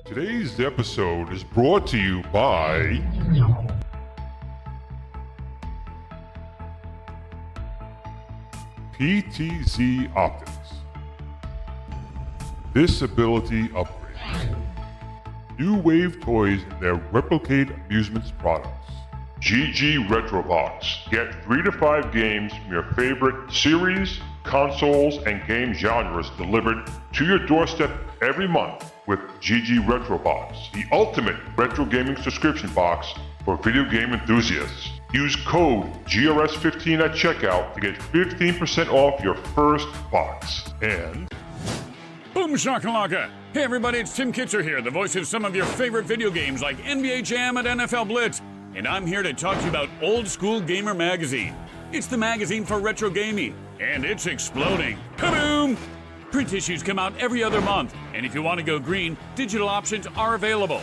Today's episode is brought to you by PTZ Optics. Disability Upgrade. New Wave Toys and their Replicate Amusements products. GG Retrobox. Get 3 to 5 games from your favorite series, consoles, and game genres delivered to your doorstep every month with GG Retrobox, the ultimate retro gaming subscription box for video game enthusiasts. Use code GRS15 at checkout to get 15% off your first box. And Boom shakalaka! Hey everybody, it's Tim Kitzer here, the voice of some of your favorite video games like NBA Jam and NFL Blitz. And I'm here to talk to you about Old Skool Gamer Magazine. It's the magazine for retro gaming, and it's exploding. Kaboom! Print issues come out every other month, and if you want to go green, digital options are available.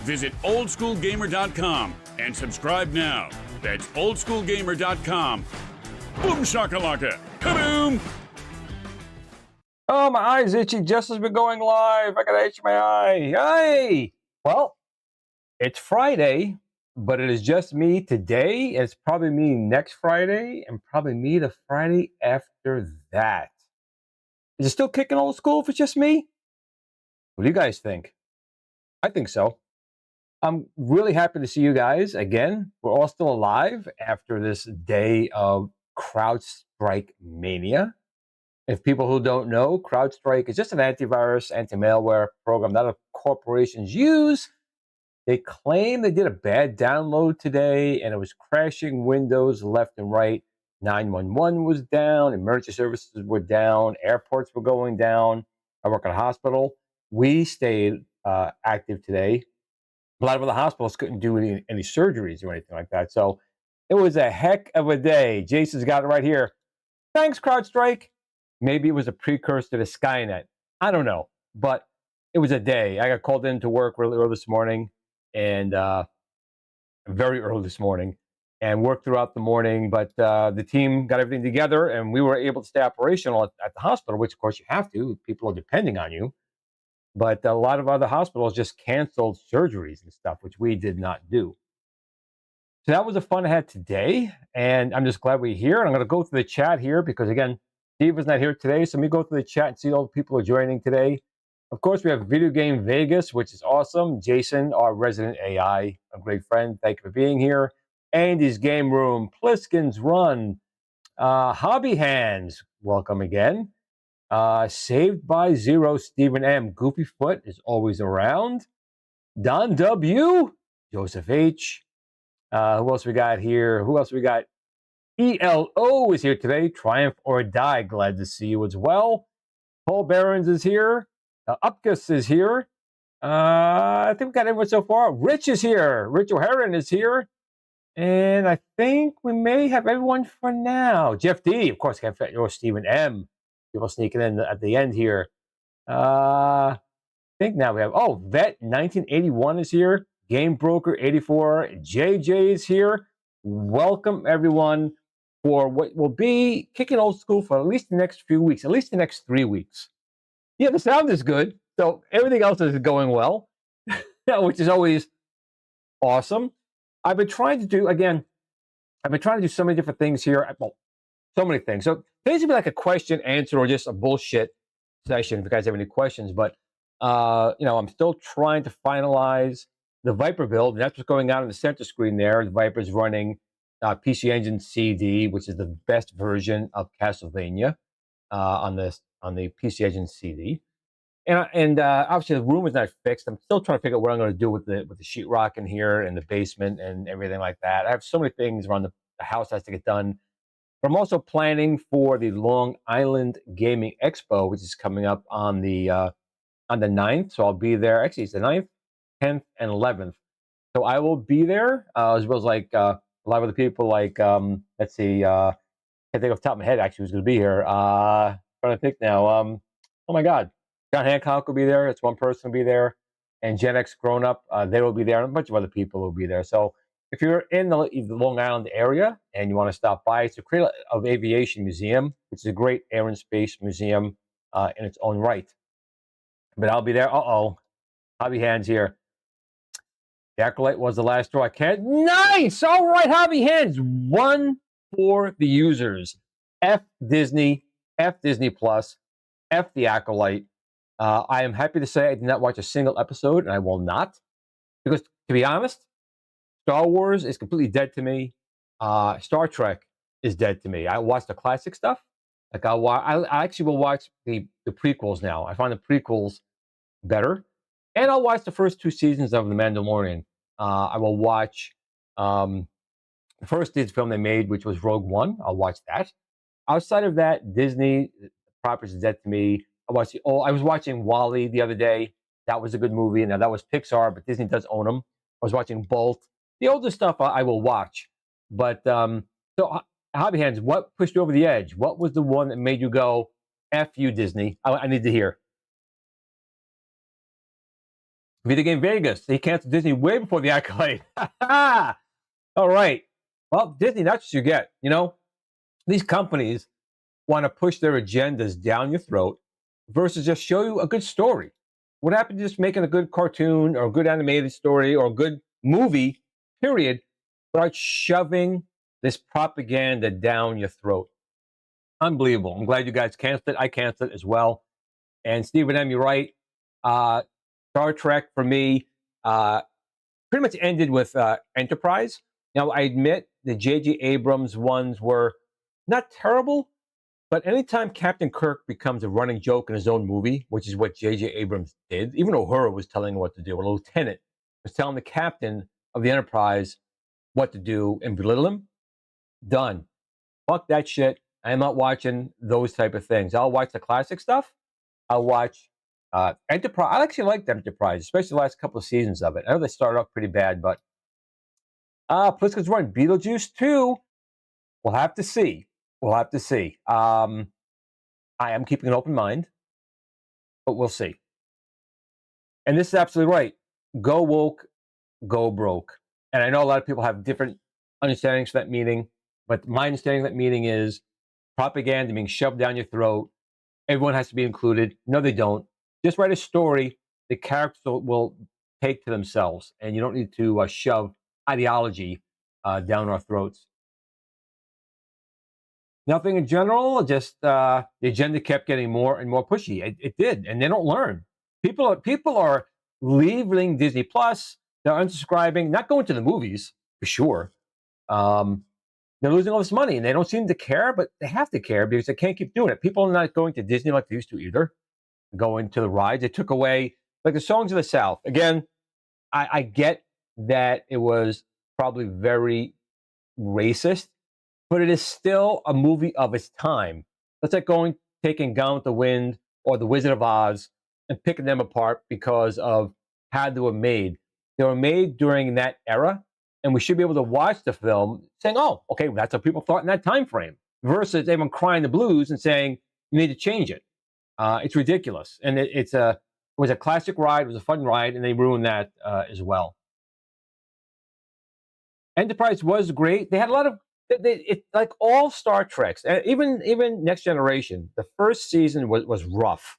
Visit oldschoolgamer.com and subscribe now. That's oldschoolgamer.com. Boom shakalaka! Kaboom! Oh, my eye's itchy just as we're going live. I gotta itch my eye. Hey! Well, it's Friday, but it is just me today. It's probably me next Friday, and probably me the Friday after that. Is it still kicking Old Skool if it's just me? What do you guys think? I think so. I'm really happy to see you guys again. We're all still alive after this day of CrowdStrike mania. If people who don't know, CrowdStrike is just an antivirus, anti-malware program that corporations use. They claim they did a bad download today and it was crashing Windows left and right. 911 was down, emergency services were down, airports were going down. I work at a hospital. We stayed active today. A lot of the hospitals couldn't do any surgeries or anything like that. So it was a heck of a day. Jason's got it right here. Thanks, CrowdStrike. Maybe it was a precursor to Skynet. I don't know. But it was a day. I got called into work really early this morning, and very early this morning, and worked throughout the morning. But the team got everything together, and we were able to stay operational at the hospital, which, of course, you have to. People are depending on you. But a lot of other hospitals just canceled surgeries and stuff, which we did not do. So that was the fun I had today, and I'm just glad we're here. And I'm going to go through the chat here because, again, Steve is not here today. So let me go through the chat and see all the people who are joining today. Of course, we have Video Game Vegas, which is awesome. Jason, our resident AI, a great friend. Thank you for being here. Andy's Game Room, Pliskin's Run, Hobby Hands, welcome again. Saved by Zero, Stephen M. Goofy Foot is always around. Don W. Joseph H. Who else we got here? Who else we got? ELO is here today. Triumph or Die. Glad to see you as well. Paul Behrens is here. Upkus is here. I think we got everyone so far. Rich is here. Rich O'Haran is here. And I think we may have everyone for now. Jeff D, of course, can't fit your Stephen M. People sneaking in at the end here. I think now we have, Vet 1981 is here. Game Broker 84. JJ is here. Welcome, everyone, for what will be kicking Old Skool for at least the next few weeks, at least the next 3 weeks. Yeah, the sound is good. So everything else is going well, which is always awesome. I've been trying to do so many different things here. Well, so many things. So today's gonna be like a question answer or just a bullshit session if you guys have any questions. But I'm still trying to finalize the Viper build, and that's what's going on the center screen there. The Viper's running PC Engine CD, which is the best version of Castlevania on the PC Engine CD. And obviously the room is not fixed. I'm still trying to figure out what I'm going to do with the sheetrock in here and the basement and everything like that. I have so many things around the house that has to get done. But I'm also planning for the Long Island Gaming Expo, which is coming up on the 9th. So I'll be there. Actually, it's the 9th, 10th, and 11th. So I will be there, as well as like a lot of the people like, let's see, I can't think off the top of my head actually who's going to be here. Trying to think now. Oh my God. John Hancock will be there. It's one person will be there. And Gen X Grown Up, they will be there. And a bunch of other people will be there. So if you're in the Long Island area and you want to stop by, it's a Cradle of Aviation Museum, which is a great air and space museum in its own right. But I'll be there. Hobby Hands here. The Acolyte was the last straw. I can't. Nice! All right, Hobby Hands. One for the users. F Disney, F Disney Plus, F the Acolyte. I am happy to say I did not watch a single episode, and I will not. Because, to be honest, Star Wars is completely dead to me. Star Trek is dead to me. I watch the classic stuff. Like I actually will watch the prequels now. I find the prequels better. And I'll watch the first 2 seasons of The Mandalorian. I will watch the first Disney film they made, which was Rogue One. I'll watch that. Outside of that, Disney properties is dead to me. I was watching WALL-E the other day. That was a good movie. Now, that was Pixar, but Disney does own them. I was watching Bolt. The older stuff I will watch. But, so, Hobby Hands, what pushed you over the edge? What was the one that made you go, F you, Disney? I need to hear. Video Game Vegas. They canceled Disney way before the Accolade. All right. Well, Disney, that's what you get. You know, these companies want to push their agendas down your throat versus just show you a good story. What happened to just making a good cartoon or a good animated story or a good movie, period, without shoving this propaganda down your throat? Unbelievable. I'm glad you guys canceled it. I canceled it as well. And Stephen M., you're right. Star Trek, for me, pretty much ended with Enterprise. Now, I admit the J.J. Abrams ones were not terrible, but anytime Captain Kirk becomes a running joke in his own movie, which is what J.J. Abrams did, even Uhura was telling him what to do, or a lieutenant was telling the captain of the Enterprise what to do and belittle him, done. Fuck that shit. I am not watching those type of things. I'll watch the classic stuff. I'll watch Enterprise. I actually liked Enterprise, especially the last couple of seasons of it. I know they started off pretty bad, but Pliskin's Run, Beetlejuice 2. We'll have to see. We'll have to see. I am keeping an open mind, but we'll see. And this is absolutely right. Go woke, go broke. And I know a lot of people have different understandings for that meaning, but my understanding of that meaning is propaganda being shoved down your throat. Everyone has to be included. No, they don't. Just write a story the characters will take to themselves, and you don't need to shove ideology down our throats. Nothing in general, just the agenda kept getting more and more pushy. It did, and they don't learn. People are leaving Disney Plus. They're unsubscribing, not going to the movies for sure. They're losing all this money, and they don't seem to care, but they have to care because they can't keep doing it. People are not going to Disney like they used to either. Going to the rides, they took away like the Songs of the South. Again, I get that it was probably very racist, but it is still a movie of its time. That's like taking Gone with the Wind or The Wizard of Oz and picking them apart because of how they were made. They were made during that era, and we should be able to watch the film saying, oh, okay, that's how people thought in that time frame, versus everyone crying the blues and saying, you need to change it. It's ridiculous. And it was a classic ride. It was a fun ride, and they ruined that as well. Enterprise was great. They had a lot of, it's like all Star Treks, even Next Generation. The first season was rough,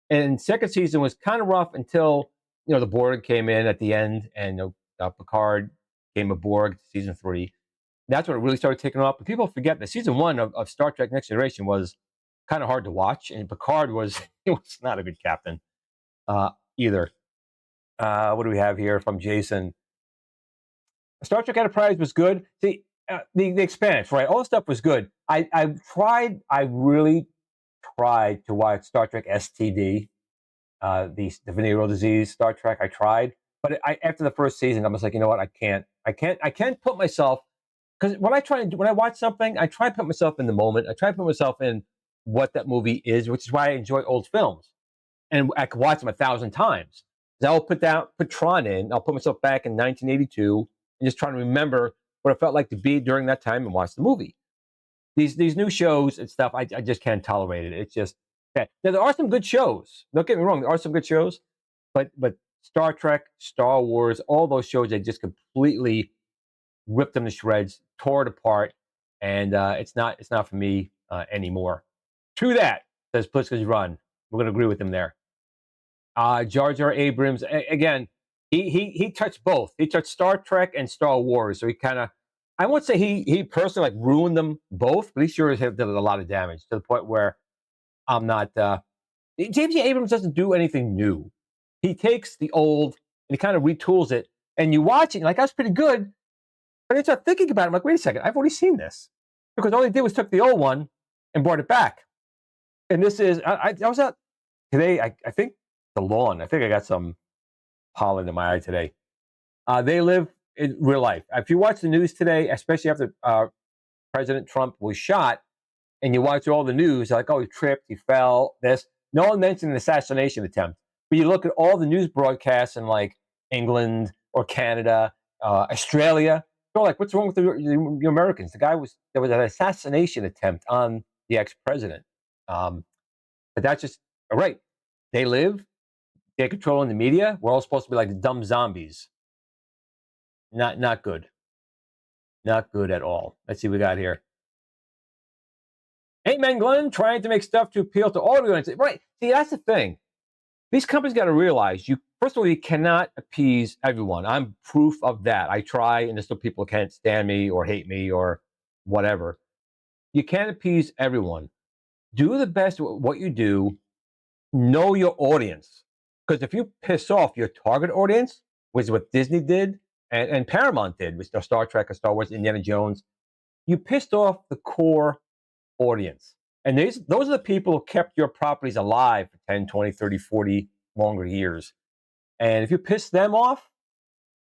and second season was kind of rough until the Borg came in at the end, and Picard came aboard season 3. That's when it really started taking off. But people forget that season 1 of Star Trek Next Generation was kind of hard to watch, and Picard was not a good captain either. What do we have here from Jason? Star Trek Enterprise was good. See, the Expanse, right? All the stuff was good. I really tried to watch Star Trek STD, the venereal disease Star Trek. I tried, but after the first season, I was like, you know what? I can't put myself, because when I watch something, I try to put myself in the moment. I try to put myself in what that movie is, which is why I enjoy old films, and I could watch them 1,000 times. I'll put Tron in. I'll put myself back in 1982 and just trying to remember what it felt like to be during that time and watch the movie. These new shows and stuff, I just can't tolerate it. It's just okay. Now there are some good shows. Don't get me wrong, there are some good shows, but Star Trek, Star Wars, all those shows, they just completely ripped them to shreds, tore it apart, and it's not for me anymore. True that, says Pliska's Run. We're going to agree with him there. Jar Jar Abrams, again, he touched both. He touched Star Trek and Star Wars, so he kind of, I won't say he personally ruined them both, but he sure has did a lot of damage to the point where I'm not. J.J. Abrams doesn't do anything new. He takes the old and he kind of retools it, and you watch it, and you're like, that's pretty good. But I start thinking about it, I'm like, wait a second, I've already seen this, because all he did was took the old one and brought it back. And this is, I was out today, I think the lawn, I think I got some pollen in my eye today. They live in real life. If you watch the news today, especially after President Trump was shot, and you watch all the news, like, oh, he tripped, he fell, this. No one mentioned an assassination attempt. But you look at all the news broadcasts in like England or Canada, Australia, they're like, what's wrong with the Americans? There was an assassination attempt on the ex-president. But that's just, all right. They live, they're controlling the media. We're all supposed to be like dumb zombies. Not good. Not good at all. Let's see what we got here. Amen, Glenn, trying to make stuff to appeal to all audiences. Right. See, that's the thing. These companies got to realize, first of all, you cannot appease everyone. I'm proof of that. I try, and there's still people who can't stand me or hate me or whatever. You can't appease everyone. Do the best at what you do. Know your audience. Because if you piss off your target audience, which is what Disney did and Paramount did with Star Trek or Star Wars, Indiana Jones, you pissed off the core audience. And those are the people who kept your properties alive for 10, 20, 30, 40 longer years. And if you piss them off,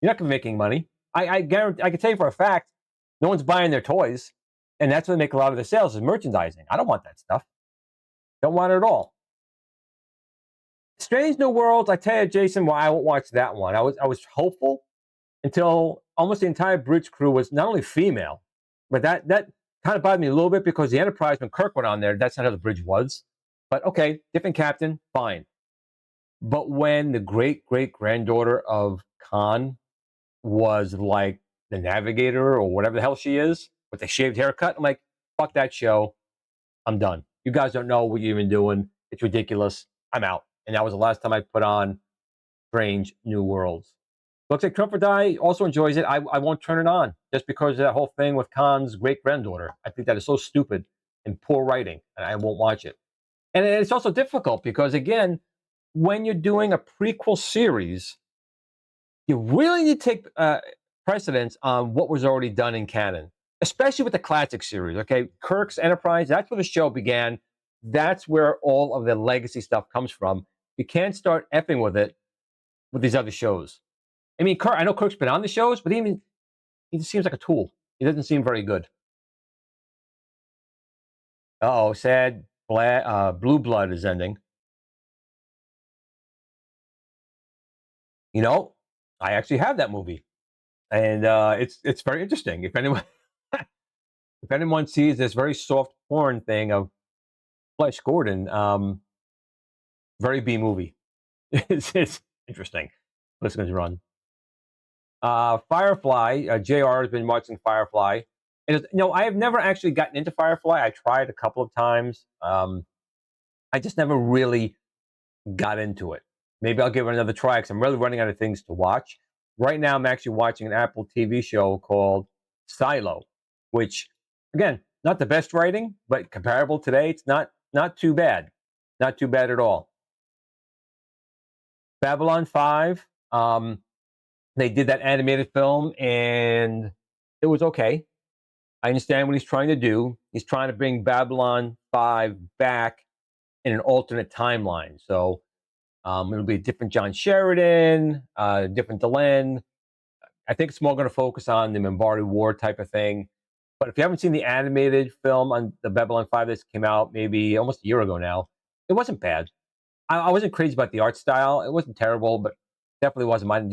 you're not going to be making money. I guarantee, I can tell you for a fact, no one's buying their toys. And that's where they make a lot of their sales, is merchandising. I don't want that stuff. Don't want it at all. Strange New Worlds, I tell you, Jason, well, I won't watch that one. I was hopeful until almost the entire bridge crew was not only female, but that kind of bothered me a little bit, because the Enterprise, when Kirk went on there, that's not how the bridge was. But okay, different captain, fine. But when the great-great-granddaughter of Khan was like the navigator or whatever the hell she is, with the shaved haircut, I'm like, fuck that show. I'm done. You guys don't know what you're even doing. It's ridiculous. I'm out. And that was the last time I put on Strange New Worlds. Looks like Trump or Die also enjoys it. I won't turn it on just because of that whole thing with Khan's great-granddaughter. I think that is so stupid and poor writing, and I won't watch it. And it's also difficult because, again, when you're doing a prequel series, you really need to take precedence on what was already done in canon, especially with the classic series. Okay, Kirk's Enterprise, that's where the show began. That's where all of the legacy stuff comes from. You can't start effing with it with these other shows. I mean, Kirk, I know Kirk's been on the shows, but he just seems like a tool. He doesn't seem very good. Uh-oh, sad. Blue Blood is ending. You know, I actually have that movie, and it's very interesting. If anyone if anyone sees this very soft porn thing of Flesh Gordon, very B movie. It's interesting. Let's go run. Firefly. JR has been watching Firefly, and I have never actually gotten into Firefly. I tried a couple of times. I just never really got into it. Maybe I'll give it another try because I'm really running out of things to watch. Right now, I'm actually watching an Apple TV show called Silo, which, again, not the best writing, but comparable today, it's not too bad. Not too bad at all. Babylon 5, they did that animated film, and it was okay. I understand what he's trying to do. He's trying to bring Babylon 5 back in an alternate timeline. So it'll be a different John Sheridan, different Delenn. I think it's more going to focus on the Minbari War type of thing. But if you haven't seen the animated film on the Babylon 5 that came out maybe almost a year ago now, it wasn't bad. I wasn't crazy about the art style. It wasn't terrible, but definitely wasn't mine.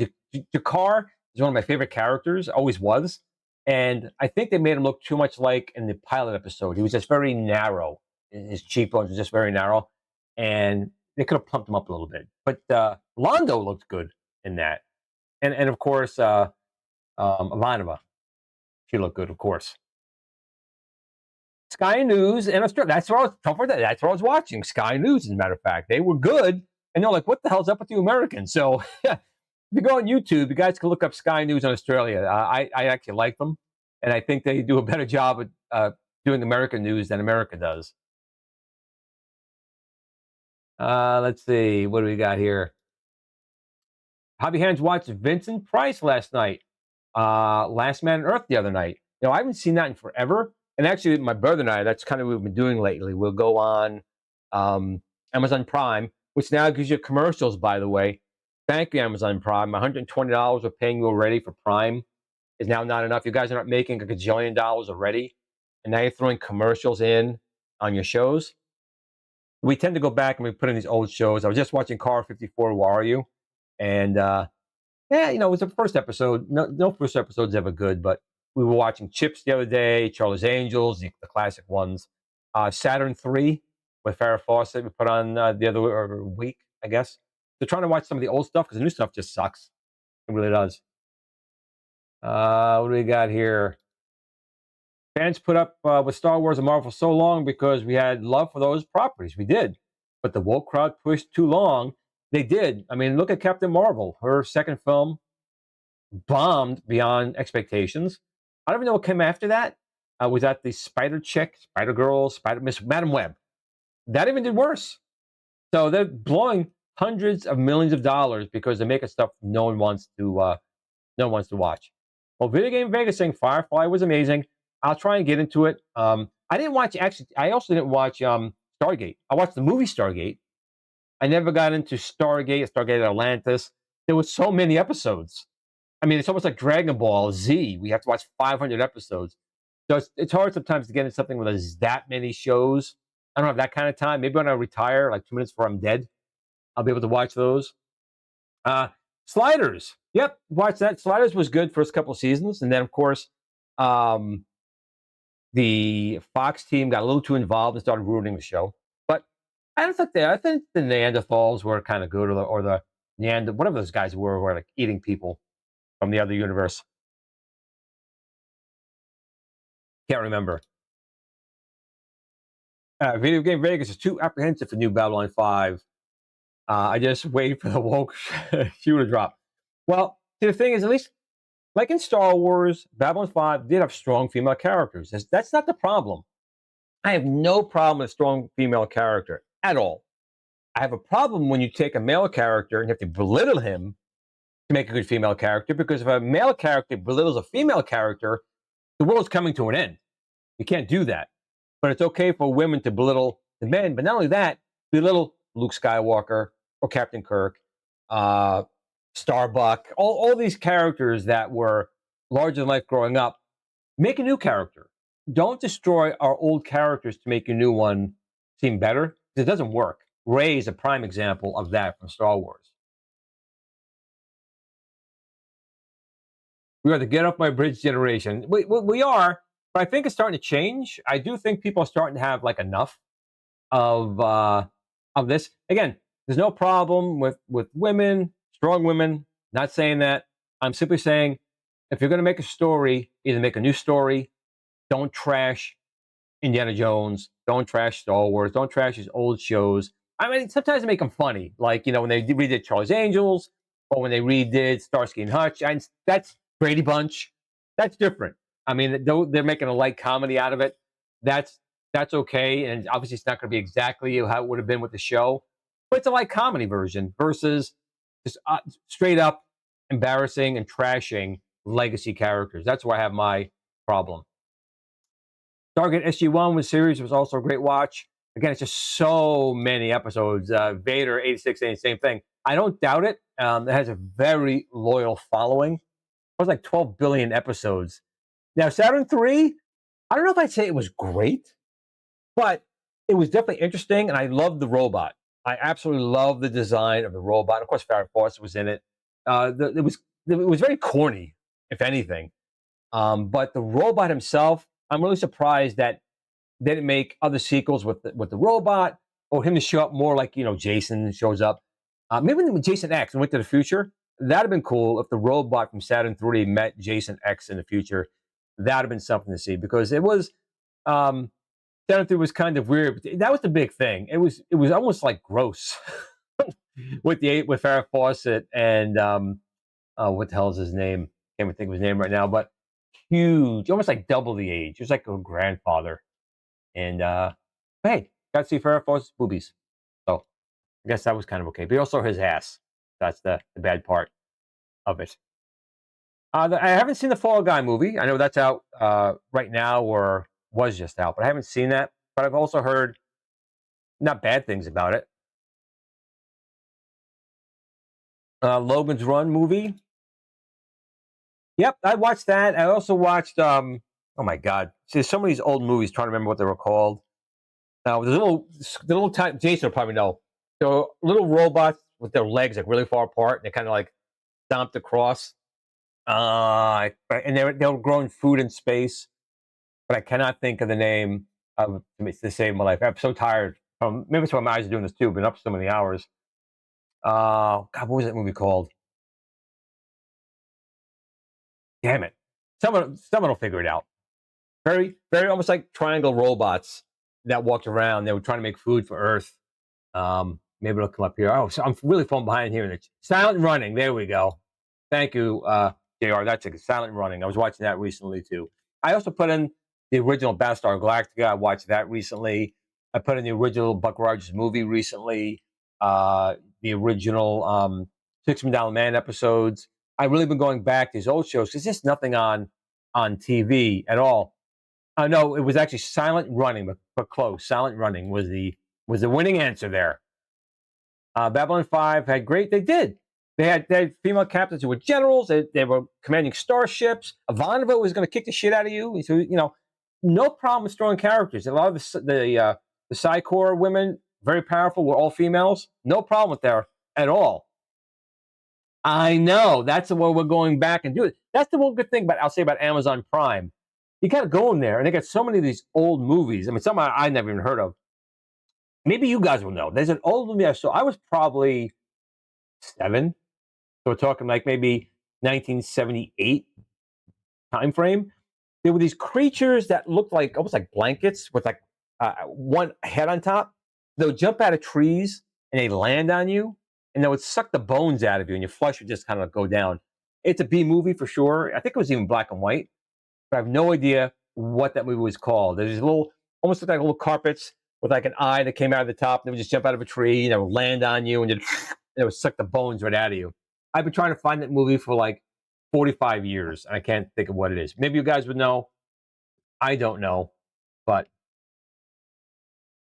Jakar is one of my favorite characters, always was. And I think they made him look too much like in the pilot episode. He was just very narrow. His cheekbones were just very narrow. And they could have pumped him up a little bit. But Londo looked good in that. And of course, Ivanova. She looked good, of course. Sky News and Australia. That's what I was watching. Sky News, as a matter of fact. They were good. And they're like, what the hell's up with you Americans? So if you go on YouTube, you guys can look up Sky News in Australia. I actually like them. And I think they do a better job at doing American news than America does. Let's see. What do we got here? Hobby Hands watched Vincent Price last night. Last Man on Earth the other night. I haven't seen that in forever. And actually, my brother and I, that's kind of what we've been doing lately. We'll go on Amazon Prime, which now gives you commercials, by the way. Thank you, Amazon Prime. $120 we're paying you already for Prime is now not enough. You guys are not making a gajillion dollars already. And now you're throwing commercials in on your shows. We tend to go back and we put in these old shows. I was just watching Car 54, Where Are You? And yeah, it was the first episode. No first episode's ever good, but we were watching Chips the other day, Charlie's Angels, the classic ones. Saturn 3 with Farrah Fawcett we put on the other week, I guess. They're trying to watch some of the old stuff because the new stuff just sucks. It really does. What do we got here? Fans put up with Star Wars and Marvel for so long because we had love for those properties. We did. But the woke crowd pushed too long. They did. I mean, look at Captain Marvel. Her second film bombed beyond expectations. I don't even know what came after that. Was that the Spider Chick, Spider Girl, Miss Madam Web? That even did worse. So they're blowing hundreds of millions of dollars because they're making stuff no one wants to watch. Well, Video Game Vegas saying Firefly was amazing. I'll try and get into it. I didn't watch, actually, I also didn't watch Stargate. I watched the movie Stargate. I never got into Stargate Atlantis. There were so many episodes. I mean, it's almost like Dragon Ball Z. We have to watch 500 episodes. So it's hard sometimes to get into something where there's that many shows. I don't have that kind of time. Maybe when I retire, like 2 minutes before I'm dead, I'll be able to watch those. Sliders. Yep, watch that. Sliders was good first couple of seasons. And then, of course, the Fox team got a little too involved and started ruining the show. But I think the Neanderthals were kind of good, or the whatever those guys were who were like eating people from the other universe. Can't remember. Video Game Vegas is too apprehensive for new Babylon 5. I just wait for the woke shoe to drop. Well, see, the thing is, at least like in Star Wars, Babylon 5 did have strong female characters. That's not the problem. I have no problem with a strong female character at all. I have a problem when you take a male character and you have to belittle him to make a good female character, because if a male character belittles a female character, the world's coming to an end. You can't do that. But it's okay for women to belittle the men. But not only that, belittle Luke Skywalker or Captain Kirk, Starbuck, all these characters that were larger than life growing up. Make a new character. Don't destroy our old characters to make a new one seem better. It doesn't work. Rey is a prime example of that from Star Wars. We are the get off my bridge generation. We are, but I think it's starting to change. I do think people are starting to have like enough of this. Again, there's no problem with women, strong women. Not saying that. I'm simply saying, if you're going to make a story, either make a new story. Don't trash Indiana Jones. Don't trash Star Wars. Don't trash these old shows. I mean, sometimes they make them funny, like when they redid Charlie's Angels, or when they redid Starsky and Hutch. And that's Brady Bunch. That's different. I mean, they're making a light comedy out of it. That's okay, and obviously it's not going to be exactly how it would have been with the show, but it's a light comedy version versus just straight up embarrassing and trashing legacy characters. That's where I have my problem. Target SG-1 series was also a great watch. Again, it's just so many episodes. Vader 86, same thing. I don't doubt it. It has a very loyal following. It was like 12 billion episodes. Now, Saturn 3, I don't know if I'd say it was great, but it was definitely interesting, and I loved the robot. I absolutely love the design of the robot. Of course, Farrah Fawcett was in it. It was very corny, if anything. But the robot himself, I'm really surprised that they didn't make other sequels with the robot, or him to show up more like Jason shows up. Maybe when Jason X went to the future, that'd have been cool if the robot from Saturn 3 met Jason X in the future. That'd have been something to see, because it was Saturn 3 was kind of weird. That was the big thing. It was almost like gross with Farrah Fawcett and what the hell is his name? Can't even think of his name right now, but huge, almost like double the age. He was like a grandfather. And hey, got to see Farrah Fawcett's boobies. So I guess that was kind of okay. But also his ass. That's the bad part of it. I haven't seen the Fall Guy movie. I know that's out right now, or was just out, but I haven't seen that. But I've also heard not bad things about it. Logan's Run movie. Yep, I watched that. I also watched, oh my God. See, some of these old movies, trying to remember what they were called. Now, the little type, Jason will probably know. There were little robots with their legs like really far apart, and they kind of like stomped across. And they were growing food in space, but I cannot think of the name to save my life. I'm so tired. Maybe it's why my eyes are doing this too. Been up so many hours. God, what was that movie called? Damn it! Someone will figure it out. Very, very almost like triangle robots that walked around. They were trying to make food for Earth. Maybe it'll come up here. Oh, so I'm really falling behind here. Silent Running. There we go. Thank you, JR. That's a Silent Running. I was watching that recently too. I also put in the original Battlestar Galactica. I watched that recently. I put in the original Buck Rogers movie recently. The original $6 Million Man episodes. I've really been going back to these old shows because there's nothing on TV at all. No, it was actually Silent Running, but close. Silent Running was the winning answer there. Babylon 5 had great. They had female captains who were generals. They were commanding starships. Ivanova was going to kick the shit out of you. So no problem with strong characters. A lot of the Psy-Corps women, very powerful, were all females. No problem with there at all. I know. That's the way we're going back and do it. That's the one good thing I'll say about Amazon Prime. You got to go in there, and they got so many of these old movies. I mean, some I never even heard of. Maybe you guys will know. There's an old movie I saw. I was probably 7. So we're talking like maybe 1978 time frame. There were these creatures that looked like almost like blankets with like one head on top. They would jump out of trees and they land on you, and they would suck the bones out of you, and your flesh would just kind of go down. It's a B movie for sure. I think it was even black and white, but I have no idea what that movie was called. There's these little, almost looked like little carpets with like an eye that came out of the top, and they would just jump out of a tree, and it would land on you, and it would suck the bones right out of you. I've been trying to find that movie for like 45 years, and I can't think of what it is. Maybe you guys would know. I don't know, but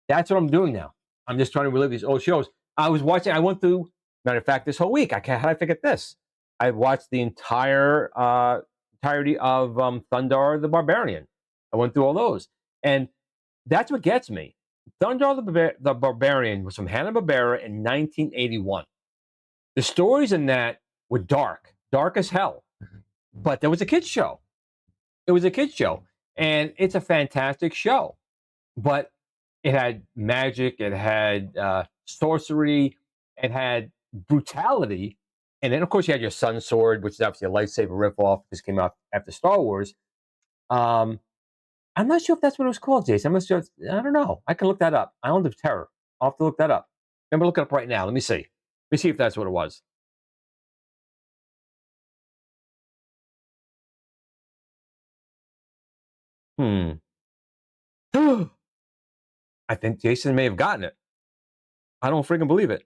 that's what I'm doing now. I'm just trying to relive these old shows. I was watching, I went through, matter of fact, this whole week, how did I forget this? I watched the entirety of Thundar the Barbarian. I went through all those. And that's what gets me. Thundar the Barbarian was from Hanna-Barbera in 1981. The stories in that were dark as hell. But there was a kid's show. It was a kid's show. And it's a fantastic show. But it had magic, it had sorcery, it had brutality. And then, of course, you had your Sun Sword, which is obviously a lightsaber ripoff. This came out after Star Wars. I'm not sure if that's what it was called, Jason. I'm not sure. I don't know. I can look that up. Island of Terror. I'll have to look that up. I'm going to look it up right now. Let me see. Let me see if that's what it was. I think Jason may have gotten it. I don't freaking believe it.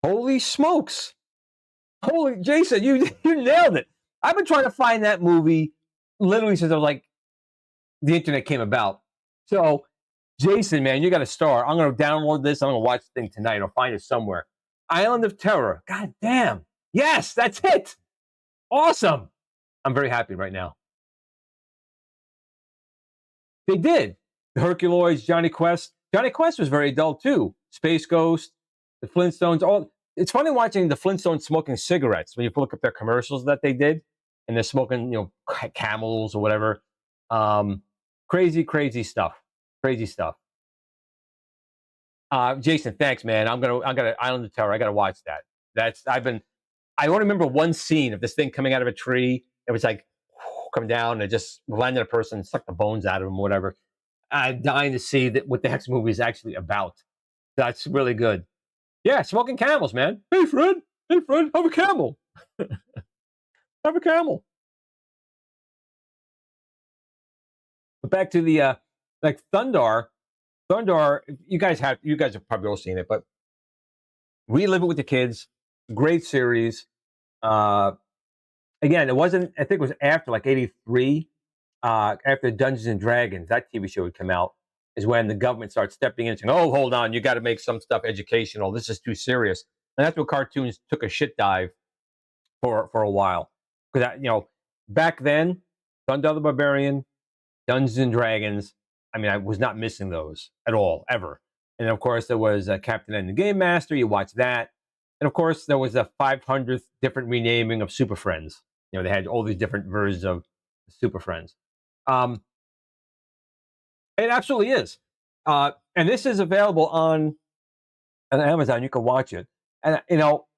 Holy smokes. Holy, Jason, you nailed it. I've been trying to find that movie literally since I was like, the internet came about. So, Jason, man, you got a star. I'm going to download this. I'm going to watch the thing tonight. I'll find it somewhere. Island of Terror. God damn. Yes, that's it. Awesome. I'm very happy right now. They did. The Herculoids, Johnny Quest. Johnny Quest was very adult too. Space Ghost, the Flintstones. All. It's funny watching the Flintstones smoking cigarettes when you look up their commercials that they did, and they're smoking, Camels or whatever. Crazy stuff. Crazy stuff. Jason, thanks, man. I got Island of Terror. I gotta watch that. I only remember one scene of this thing coming out of a tree. It was like come down and it just landed a person, sucked the bones out of them, whatever. I'm dying to see what the heck movie is actually about. That's really good. Yeah, smoking camels, man. Hey, Fred, have a camel. Have a camel. But back to the like Thundar. You guys have probably all seen it, but Relive It with the Kids. Great series. Again, it wasn't. I think it was after like '83, after Dungeons and Dragons, that TV show would come out, is when the government starts stepping in and saying, "Oh, hold on, you got to make some stuff educational. This is too serious." And that's when cartoons took a shit dive for a while. Because back then, Thundar the Barbarian, Dungeons and Dragons. I mean, I was not missing those at all, ever. And of course, there was Captain N the Game Master. You watch that. And of course, there was a 500th different renaming of Super Friends. They had all these different versions of Super Friends. It absolutely is. And this is available on Amazon. You can watch it. And,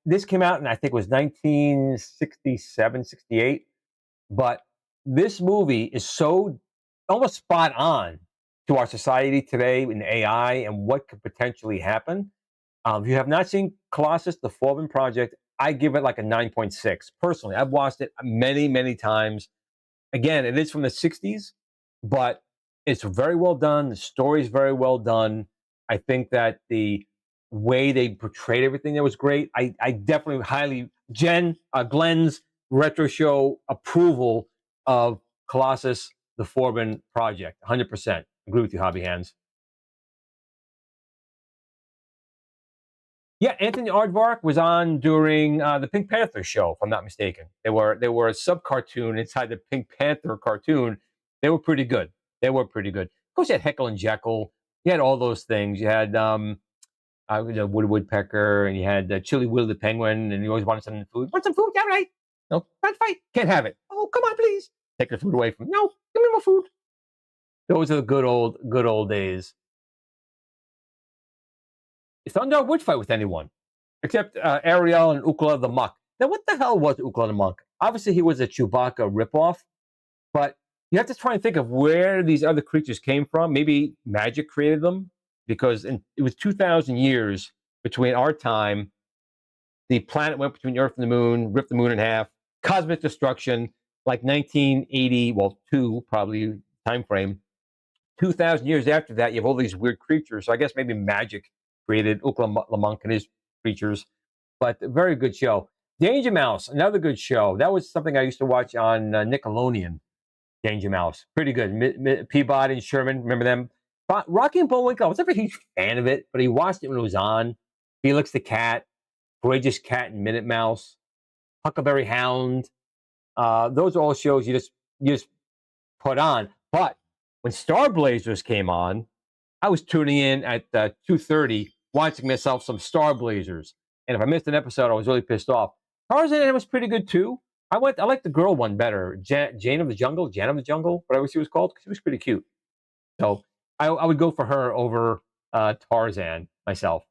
this came out in, I think it was 1967, 68. But this movie is so almost spot on to our society today in AI and what could potentially happen. If you have not seen Colossus, The Forbin Project, I give it like a 9.6. Personally, I've watched it many times. Again, it is from the 60s, but it's very well done. The story's very well done. I think that the way they portrayed everything there was great. I definitely highly, Glenn's Retro Show approval of Colossus, The Forbin Project. 100%. Agree with you, Hobby Hands. Yeah, Anthony Aardvark was on during the Pink Panther show, if I'm not mistaken. They were a sub-cartoon inside the Pink Panther cartoon. They were pretty good. Of course, you had Heckle and Jekyll. You had all those things. You had Woody Woodpecker, and you had Chili Willy the Penguin, and you always wanted some food. Want some food? Yeah, right. No, fight. Can't have it. Oh, come on, please. Take the food away from me. No, give me more food. Those are the good old days. Thundar would fight with anyone, except Ariel and Ukla the Muck. Now, what the hell was Ukla the Muck? Obviously, he was a Chewbacca ripoff, but you have to try and think of where these other creatures came from. Maybe magic created them, because it was 2,000 years between our time. The planet went between the Earth and the Moon, ripped the Moon in half, cosmic destruction, like 1980, well, 2 probably time frame. 2,000 years after that, you have all these weird creatures. So I guess maybe magic created Ukla and his creatures, but a very good show. Danger Mouse, another good show. That was something I used to watch on Nickelodeon. Danger Mouse, pretty good. Peabody and Sherman, remember them? Rocky and Bullwinkle, I was never a huge fan of it, but he watched it when it was on. Felix the Cat, Courageous Cat and Minute Mouse, Huckleberry Hound. Those are all shows you just put on. But when Star Blazers came on, I was tuning in at 2:30, watching myself some Star Blazers. And if I missed an episode, I was really pissed off. Tarzan was pretty good too. I like the girl one better, Jane of the Jungle, whatever she was called. She was pretty cute. So I would go for her over Tarzan myself.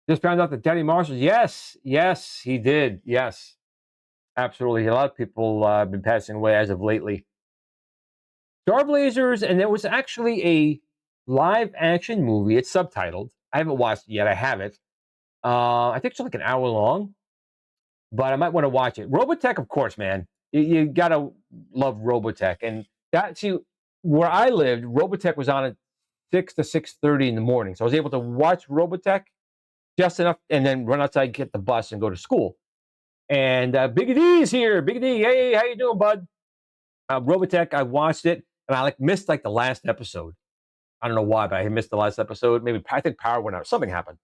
Just found out that Daddy Marshall, yes, he did. Yes, absolutely. A lot of people have been passing away as of lately. Star Blazers, and there was actually a live action movie. It's subtitled. I haven't watched it yet. I have it. I think it's like an hour long, but I might want to watch it. Robotech, of course, man. You gotta love Robotech. And where I lived, Robotech was on at 6 to 6:30 in the morning. So I was able to watch Robotech just enough and then run outside, get the bus, and go to school. And Big D is here. Big D, hey, how you doing, bud? Robotech, I watched it, and I missed the last episode. I don't know why, but I missed the last episode. Maybe I think power went out. Something happened.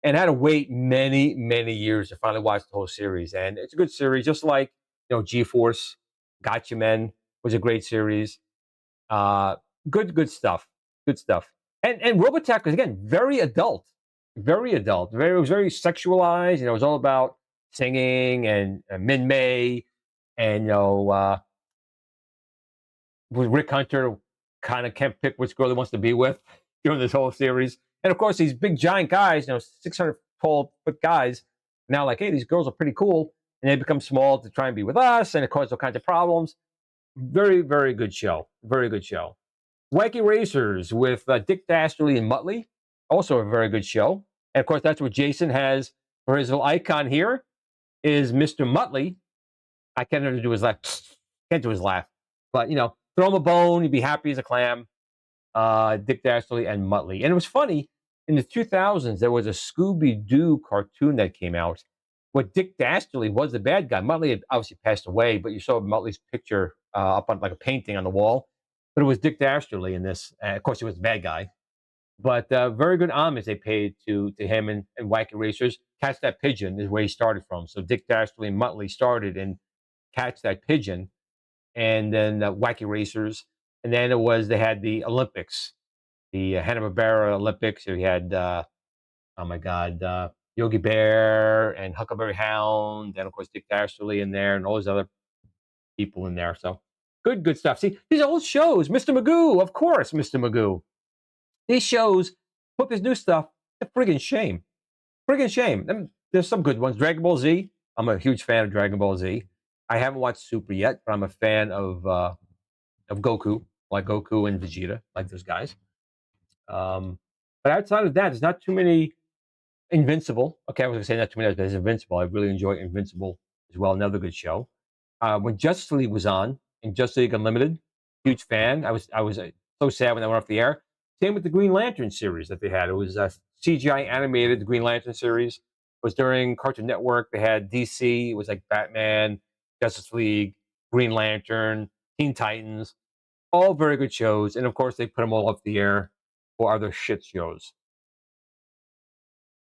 And I had to wait many, many years to finally watch the whole series. And it's a good series, just like G-Force, Gotcha Men was a great series. Good stuff. Good stuff. And Robotech was, again, very adult. Very adult. It was very sexualized. It was all about singing and Min May and Rick Hunter kind of can't pick which girl he wants to be with during this whole series. And of course, these big giant guys, 600 tall foot guys, now like, hey, these girls are pretty cool, and they become small to try and be with us, and it causes all kinds of problems. Very, very good show. Very good show. Wacky Racers with Dick Dastardly and Muttley, also a very good show. And of course, that's what Jason has for his little icon here, is Mr. Muttley. I can't do his laugh. Can't do his laugh. But, throw him a bone, he'd be happy as a clam. Dick Dastardly and Muttley. And it was funny, in the 2000s, there was a Scooby-Doo cartoon that came out where Dick Dastardly was the bad guy. Muttley had obviously passed away, but you saw Muttley's picture up on like a painting on the wall. But it was Dick Dastardly in this. Of course, he was the bad guy. But very good homage they paid to him and Wacky Racers. Catch That Pigeon is where he started from. So Dick Dastardly and Muttley started in Catch That Pigeon, and then Wacky Racers. And then they had the Olympics, the Hanna-Barbera Olympics. So we had, Yogi Bear and Huckleberry Hound, and of course Dick Dastardly in there, and all those other people in there. So good stuff. See, these old shows, Mr. Magoo, of course, Mr. Magoo. These shows put this new stuff. It's a friggin' shame. Friggin' shame. There's some good ones. Dragon Ball Z. I'm a huge fan of Dragon Ball Z. I haven't watched Super yet, but I'm a fan of Goku, like Goku and Vegeta, like those guys. But outside of that, there's not too many. Invincible. Okay, I was going to say not too many, but there's Invincible. I really enjoy Invincible as well. Another good show. When Justice League was on, in Justice League Unlimited, huge fan. I was so sad when that went off the air. Same with the Green Lantern series that they had. It was CGI animated, the Green Lantern series. It was during Cartoon Network. They had DC. It was like Batman, Justice League, Green Lantern, Teen Titans. All very good shows. And of course, they put them all off the air for other shit shows.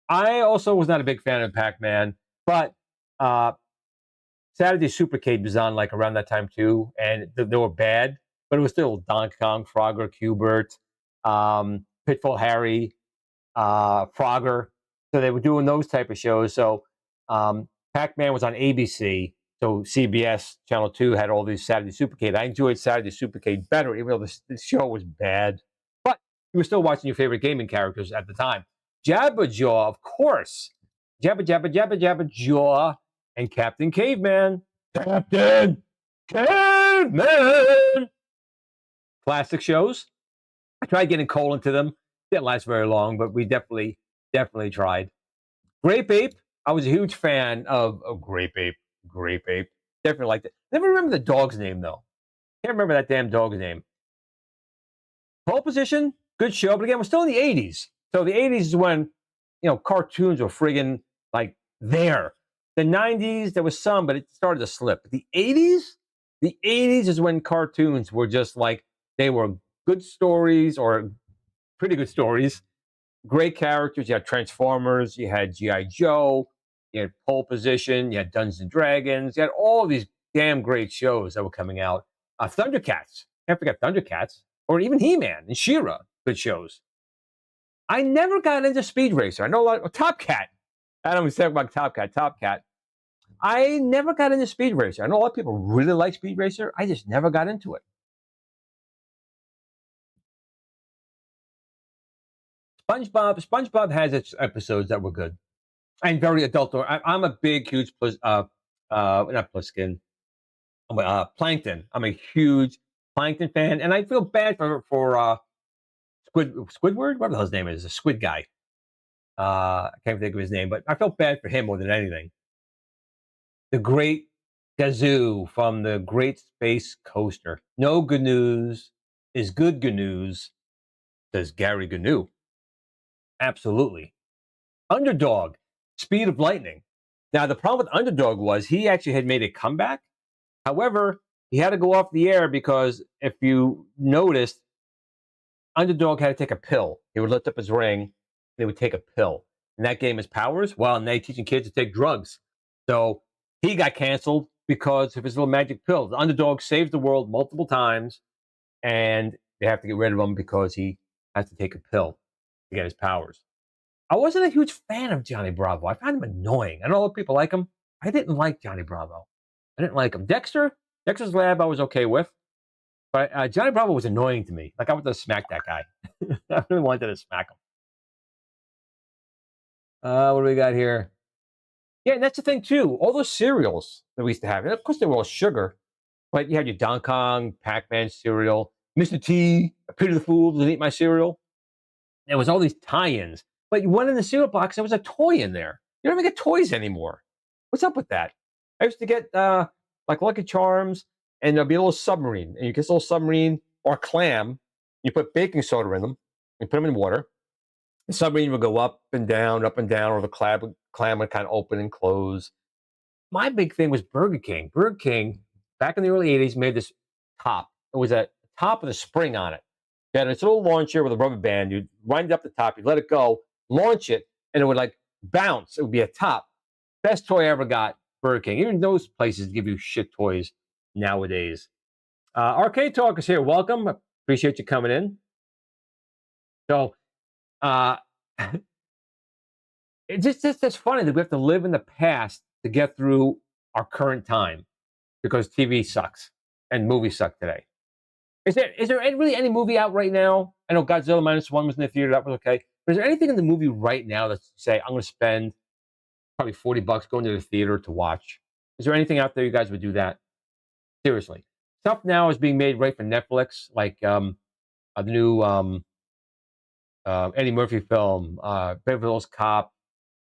I also was not a big fan of Pac-Man, but Saturday Supercade was on like around that time too, and they were bad, but it was still Donkey Kong, Frogger, Q*bert, Pitfall Harry, Frogger. So they were doing those type of shows. So Pac-Man was on ABC, so CBS Channel 2 had all these Saturday Supercade. I enjoyed Saturday Supercade better, even though the show was bad. But you were still watching your favorite gaming characters at the time. Jabba-Jaw, of course. Jabba Jaw, and Captain Caveman. Captain Caveman! Classic shows. I tried getting coal into them. Didn't last very long, but we definitely tried. Grape Ape. I was a huge fan of Grape Ape. Grape Ape. Definitely liked it. Never remember the dog's name though. Can't remember that damn dog's name. Pole Position, good show, but again, we're still in the 80s. So the 80s is when, cartoons were friggin' like there. The 90s, there was some, but it started to slip. But the 80s is when cartoons were just like, they were good stories or pretty good stories. Great characters. You had Transformers, you had G.I. Joe, you had Pole Position, you had Dungeons and Dragons, you had all these damn great shows that were coming out. Thundercats. Can't forget Thundercats. Or even He-Man and She-Ra, good shows. I never got into Speed Racer. I know a lot of Top Cat. Adam was talking about Top Cat. I never got into Speed Racer. I know a lot of people really like Speed Racer. I just never got into it. SpongeBob has its episodes that were good and very adult. I'm a big, huge not Pliskin. Plankton. I'm a huge Plankton fan, and I feel bad for Squidward, whatever his name is, the squid guy. I can't think of his name, but I felt bad for him more than anything. The Great Gazoo from the Great Space Coaster. No good news is good news, says Gary Gnu. Absolutely. Underdog, Speed of Lightning. Now, the problem with Underdog was he actually had made a comeback. However, he had to go off the air because if you noticed, Underdog had to take a pill. He would lift up his ring, and he would take a pill. And that game is Powers. Well, and they teaching kids to take drugs. So he got canceled because of his little magic pill. The Underdog saved the world multiple times, and they have to get rid of him because he has to take a pill to get his powers. I wasn't a huge fan of Johnny Bravo. I found him annoying. I know a lot of people like him. I didn't like Johnny Bravo. I didn't like him. Dexter's Lab I was okay with. But Johnny Bravo was annoying to me. Like, I wanted to smack that guy. I really wanted to smack him. What do we got here? Yeah, and that's the thing, too. All those cereals that we used to have. And of course, they were all sugar. But you had your Donkey Kong, Pac-Man cereal, Mr. T, Peter the Fool, doesn't eat my cereal. There was all these tie-ins. But you went in the cereal box, there was a toy in there. You don't even get toys anymore. What's up with that? I used to get, like, Lucky Charms, and there'll be a little submarine. And you get this little submarine or clam. You put baking soda in them. You put them in water. The submarine would go up and down, or the clam would kind of open and close. My big thing was Burger King. Burger King, back in the early 80s, made this top. It was a top with a spring on it. You had this little launcher with a rubber band. You'd wind it up the top. You'd let it go, launch it, and it would, like, bounce. It would be a top. Best toy I ever got, Burger King. Even those places give you shit toys nowadays. Arcade Talk is here. Welcome. Appreciate you coming in. So, it's just funny that we have to live in the past to get through our current time because TV sucks and movies suck today. Is there really any movie out right now? I know Godzilla -1 was in the theater. That was okay. But is there anything in the movie right now that say, I'm going to spend probably $40 going to the theater to watch? Is there anything out there you guys would do that? Seriously. Stuff now is being made right for Netflix, like the new Eddie Murphy film, Beverly Hills Cop,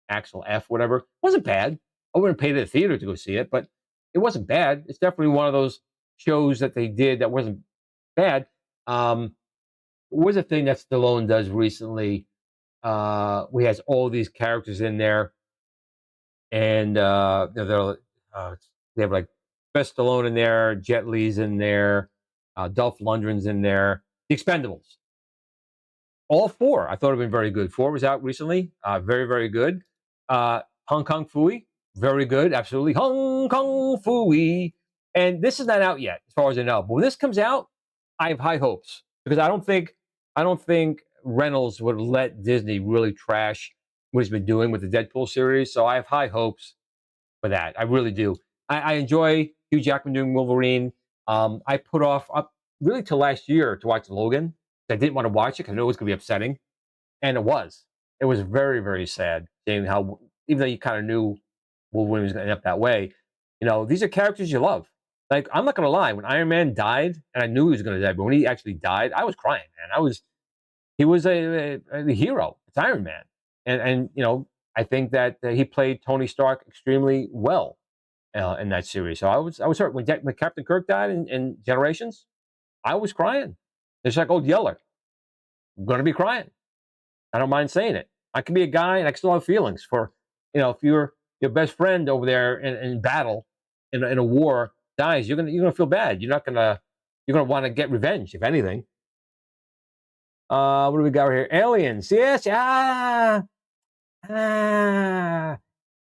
Axel F, whatever. It wasn't bad. I wouldn't pay to the theater to go see it, but it wasn't bad. It's definitely one of those shows that they did that wasn't bad. What was a thing that Stallone does recently? He has all these characters in there, and they have like Best Stallone in there, Jet Li's in there, Dolph Lundgren's in there. The Expendables. All four, I thought have been very good. 4 was out recently. Very, very good. Hong Kong Phooey, very good. Absolutely. Hong Kong Phooey. And this is not out yet, as far as I know. But when this comes out, I have high hopes. Because I don't think Reynolds would let Disney really trash what he's been doing with the Deadpool series. So I have high hopes for that. I really do. I enjoy Hugh Jackman doing Wolverine. I put off up really till last year to watch Logan. I didn't want to watch it because I knew it was going to be upsetting. And it was. It was very, very sad seeing how, even though you kind of knew Wolverine was going to end up that way, these are characters you love. Like, I'm not going to lie. When Iron Man died, and I knew he was going to die, but when he actually died, I was crying, man. he was a hero. It's Iron Man, and you know, I think that he played Tony Stark extremely well in that series. So I was hurt when Captain Kirk died in Generations. I was crying. It's like Old Yeller. I'm going to be crying. I don't mind saying it. I can be a guy, and I can still have feelings for, you know, if your best friend over there in battle, in a war dies, you're gonna feel bad. You're gonna want to get revenge, if anything. What do we got here? Aliens. Yes.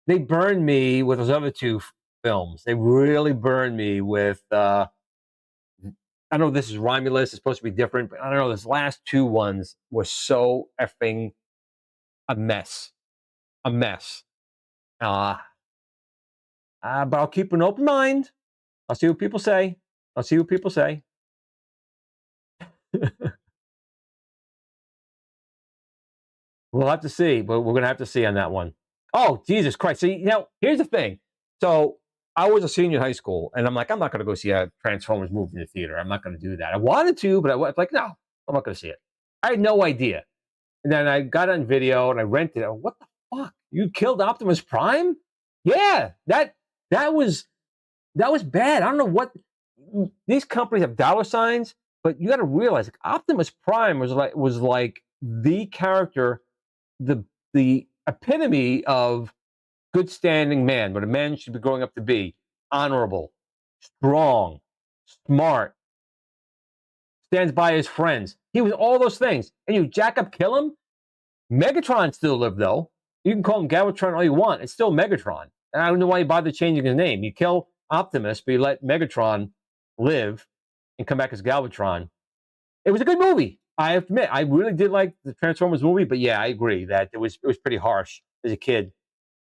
They burned me with those other two films. They really burned me with. I know this is Romulus. It's supposed to be different, but I don't know. Those last two ones were so effing a mess. A mess. But I'll keep an open mind. I'll see what people say. I'll see what people say. We'll have to see, but we're going to have to see on that one. Oh, Jesus Christ. See, now, here's the thing. So I was a senior in high school, and I'm like, I'm not going to go see a Transformers movie in the theater. I'm not going to do that. I wanted to, but I was like, no, I'm not going to see it. I had no idea. And then I got on video, and I rented it. What the fuck? You killed Optimus Prime? Yeah, that was bad. I don't know what these companies have dollar signs, but you got to realize, like, Optimus Prime was like the character, the epitome of good standing man, what a man should be growing up to be: honorable, strong, smart, stands by his friends. He was all those things, and you jack up, kill him. Megatron still lived, though. You can call him Galvatron all you want. It's still Megatron. And I don't know why you bothered changing his name. You kill Optimus, but you let Megatron live and come back as Galvatron. It was a good movie. I have to admit, I really did like the Transformers movie, but yeah, I agree that it was pretty harsh as a kid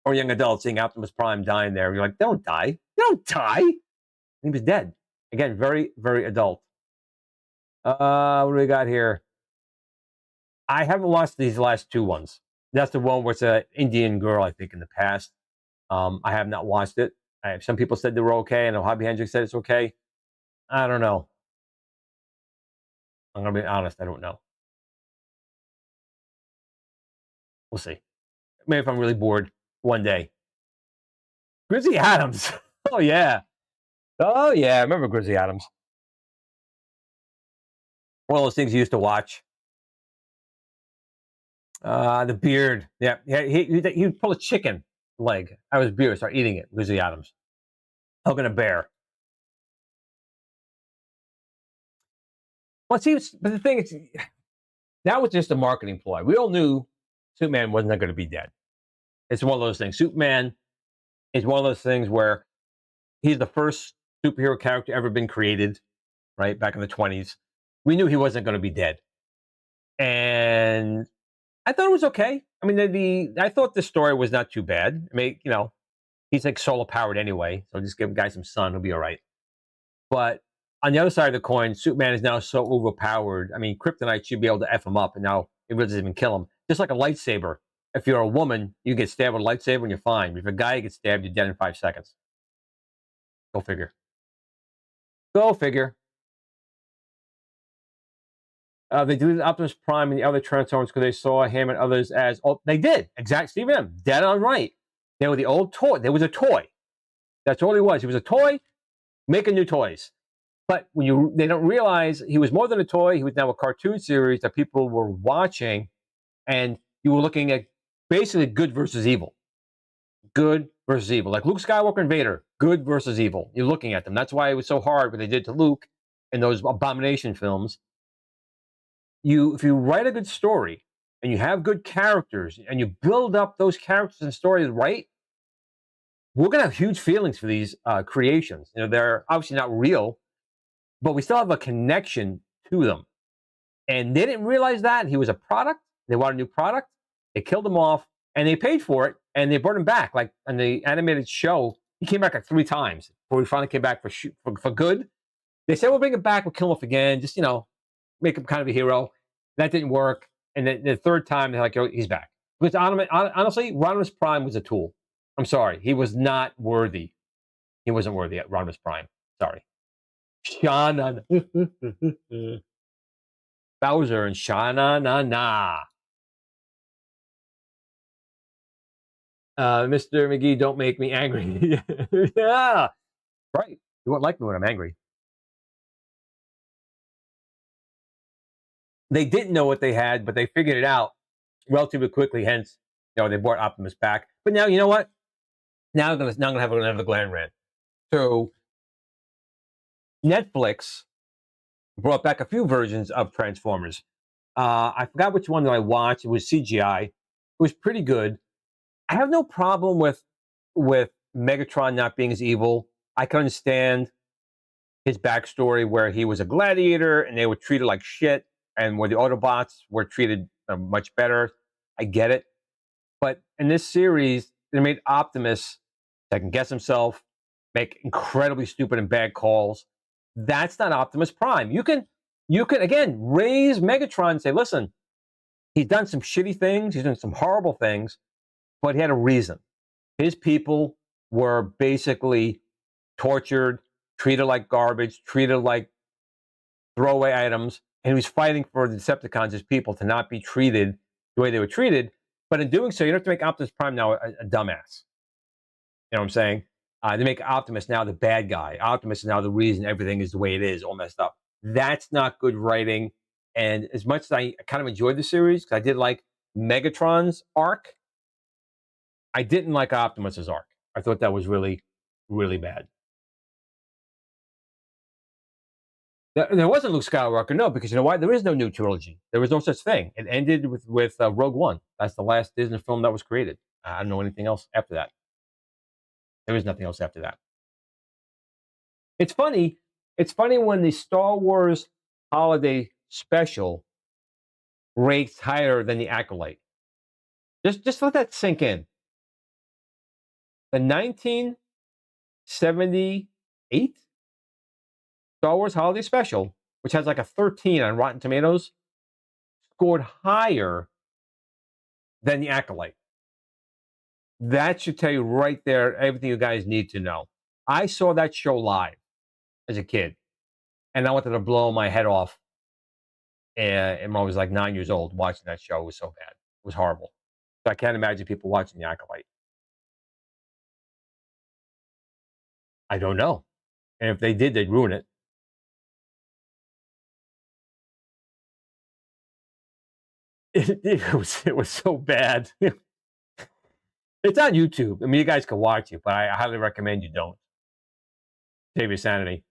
or young adult seeing Optimus Prime dying there. You're like, don't die. Don't die. He was dead. Again, very, very adult. What do we got here? I haven't watched these last two ones. That's the one where it's an Indian girl, I think, in the past. I have not watched it. Some people said they were okay. I know Hobby Hendrix said it's okay. I don't know. I'm going to be honest. I don't know. We'll see. Maybe if I'm really bored one day. Grizzly Adams. Oh, yeah. Oh, yeah. I remember Grizzly Adams. One of those things you used to watch. The beard. Yeah. He would pull a chicken leg out of his beard, start eating it. Grizzly Adams. Hugging a bear. Well, see, but the thing is, that was just a marketing ploy. We all knew Superman wasn't going to be dead. It's one of those things. Superman is one of those things where he's the first superhero character ever been created, right, back in the 20s. We knew he wasn't going to be dead. And I thought it was okay. I mean, I thought the story was not too bad. I mean, you know, he's like solar powered anyway, so just give a guy some sun, he'll be all right. But on the other side of the coin, Superman is now so overpowered. I mean, Kryptonite should be able to F him up, and now it really doesn't even kill him. Just like a lightsaber. If you're a woman, you get stabbed with a lightsaber and you're fine. If a guy gets stabbed, you're dead in 5 seconds. Go figure. Go figure. They deleted Optimus Prime and the other Transformers because they saw him and others as... Oh, they did. Exact Steve M. Dead on right. They were the old toy. There was a toy. That's all he was. He was a toy making new toys. But when they don't realize he was more than a toy. He was now a cartoon series that people were watching, and you were looking at basically good versus evil. Good versus evil. Like Luke Skywalker and Vader, good versus evil. You're looking at them. That's why it was so hard what they did to Luke in those Abomination films. If you write a good story and you have good characters and you build up those characters and stories right, we're going to have huge feelings for these creations. You know, they're obviously not real, but we still have a connection to them. And they didn't realize that. He was a product. They wanted a new product. They killed him off, and they paid for it, and they brought him back. Like on the animated show, he came back like 3 times before he finally came back for good. They said, we'll bring him back. We'll kill him off again. Just, you know, make him kind of a hero. That didn't work. And then the 3rd time, they're like, oh, he's back. Because honestly, Rodimus Prime was a tool. I'm sorry. He was not worthy. He wasn't worthy at Rodimus Prime. Sorry. Shannon. Bowser and Sha-na-na-na. Mr. McGee, don't make me angry. Yeah, right. You won't like me when I'm angry. They didn't know what they had, but they figured it out relatively quickly. Hence, they brought Optimus back. But now, you know what? Now I'm gonna have another Glenn rant. So Netflix brought back a few versions of Transformers. I forgot which one that I watched. It was CGI. It was pretty good. I have no problem with Megatron not being as evil. I can understand his backstory where he was a gladiator and they were treated like shit, and where the Autobots were treated much better. I get it. But in this series, they made Optimus second guess himself, make incredibly stupid and bad calls. That's not Optimus Prime. You can again raise Megatron and say, listen, he's done some shitty things, he's done some horrible things, but he had a reason. His people were basically tortured, treated like garbage, treated like throwaway items, and he was fighting for the Decepticons, his people, to not be treated the way they were treated. But in doing so, you don't have to make Optimus Prime now a dumbass. You know what I'm saying? They make Optimus now the bad guy. Optimus is now the reason everything is the way it is, all messed up. That's not good writing. And as much as I kind of enjoyed the series, because I did like Megatron's arc, I didn't like Optimus's arc. I thought that was really, really bad. There wasn't Luke Skywalker, no, because you know why? There is no new trilogy. There was no such thing. It ended with Rogue One. That's the last Disney film that was created. I don't know anything else after that. There is nothing else after that. It's funny. It's funny when the Star Wars Holiday Special rates higher than the Acolyte. Just let that sink in. The 1978 Star Wars Holiday Special, which has like a 13 on Rotten Tomatoes, scored higher than the Acolyte. That should tell you right there everything you guys need to know. I saw that show live as a kid, and I wanted to blow my head off. And I was like 9 years old watching that show. It was so bad. It was horrible. So I can't imagine people watching the Acolyte. I don't know. And if they did, they'd ruin it. It was so bad. It's on YouTube. I mean, you guys can watch it, but I highly recommend you don't. Save your sanity.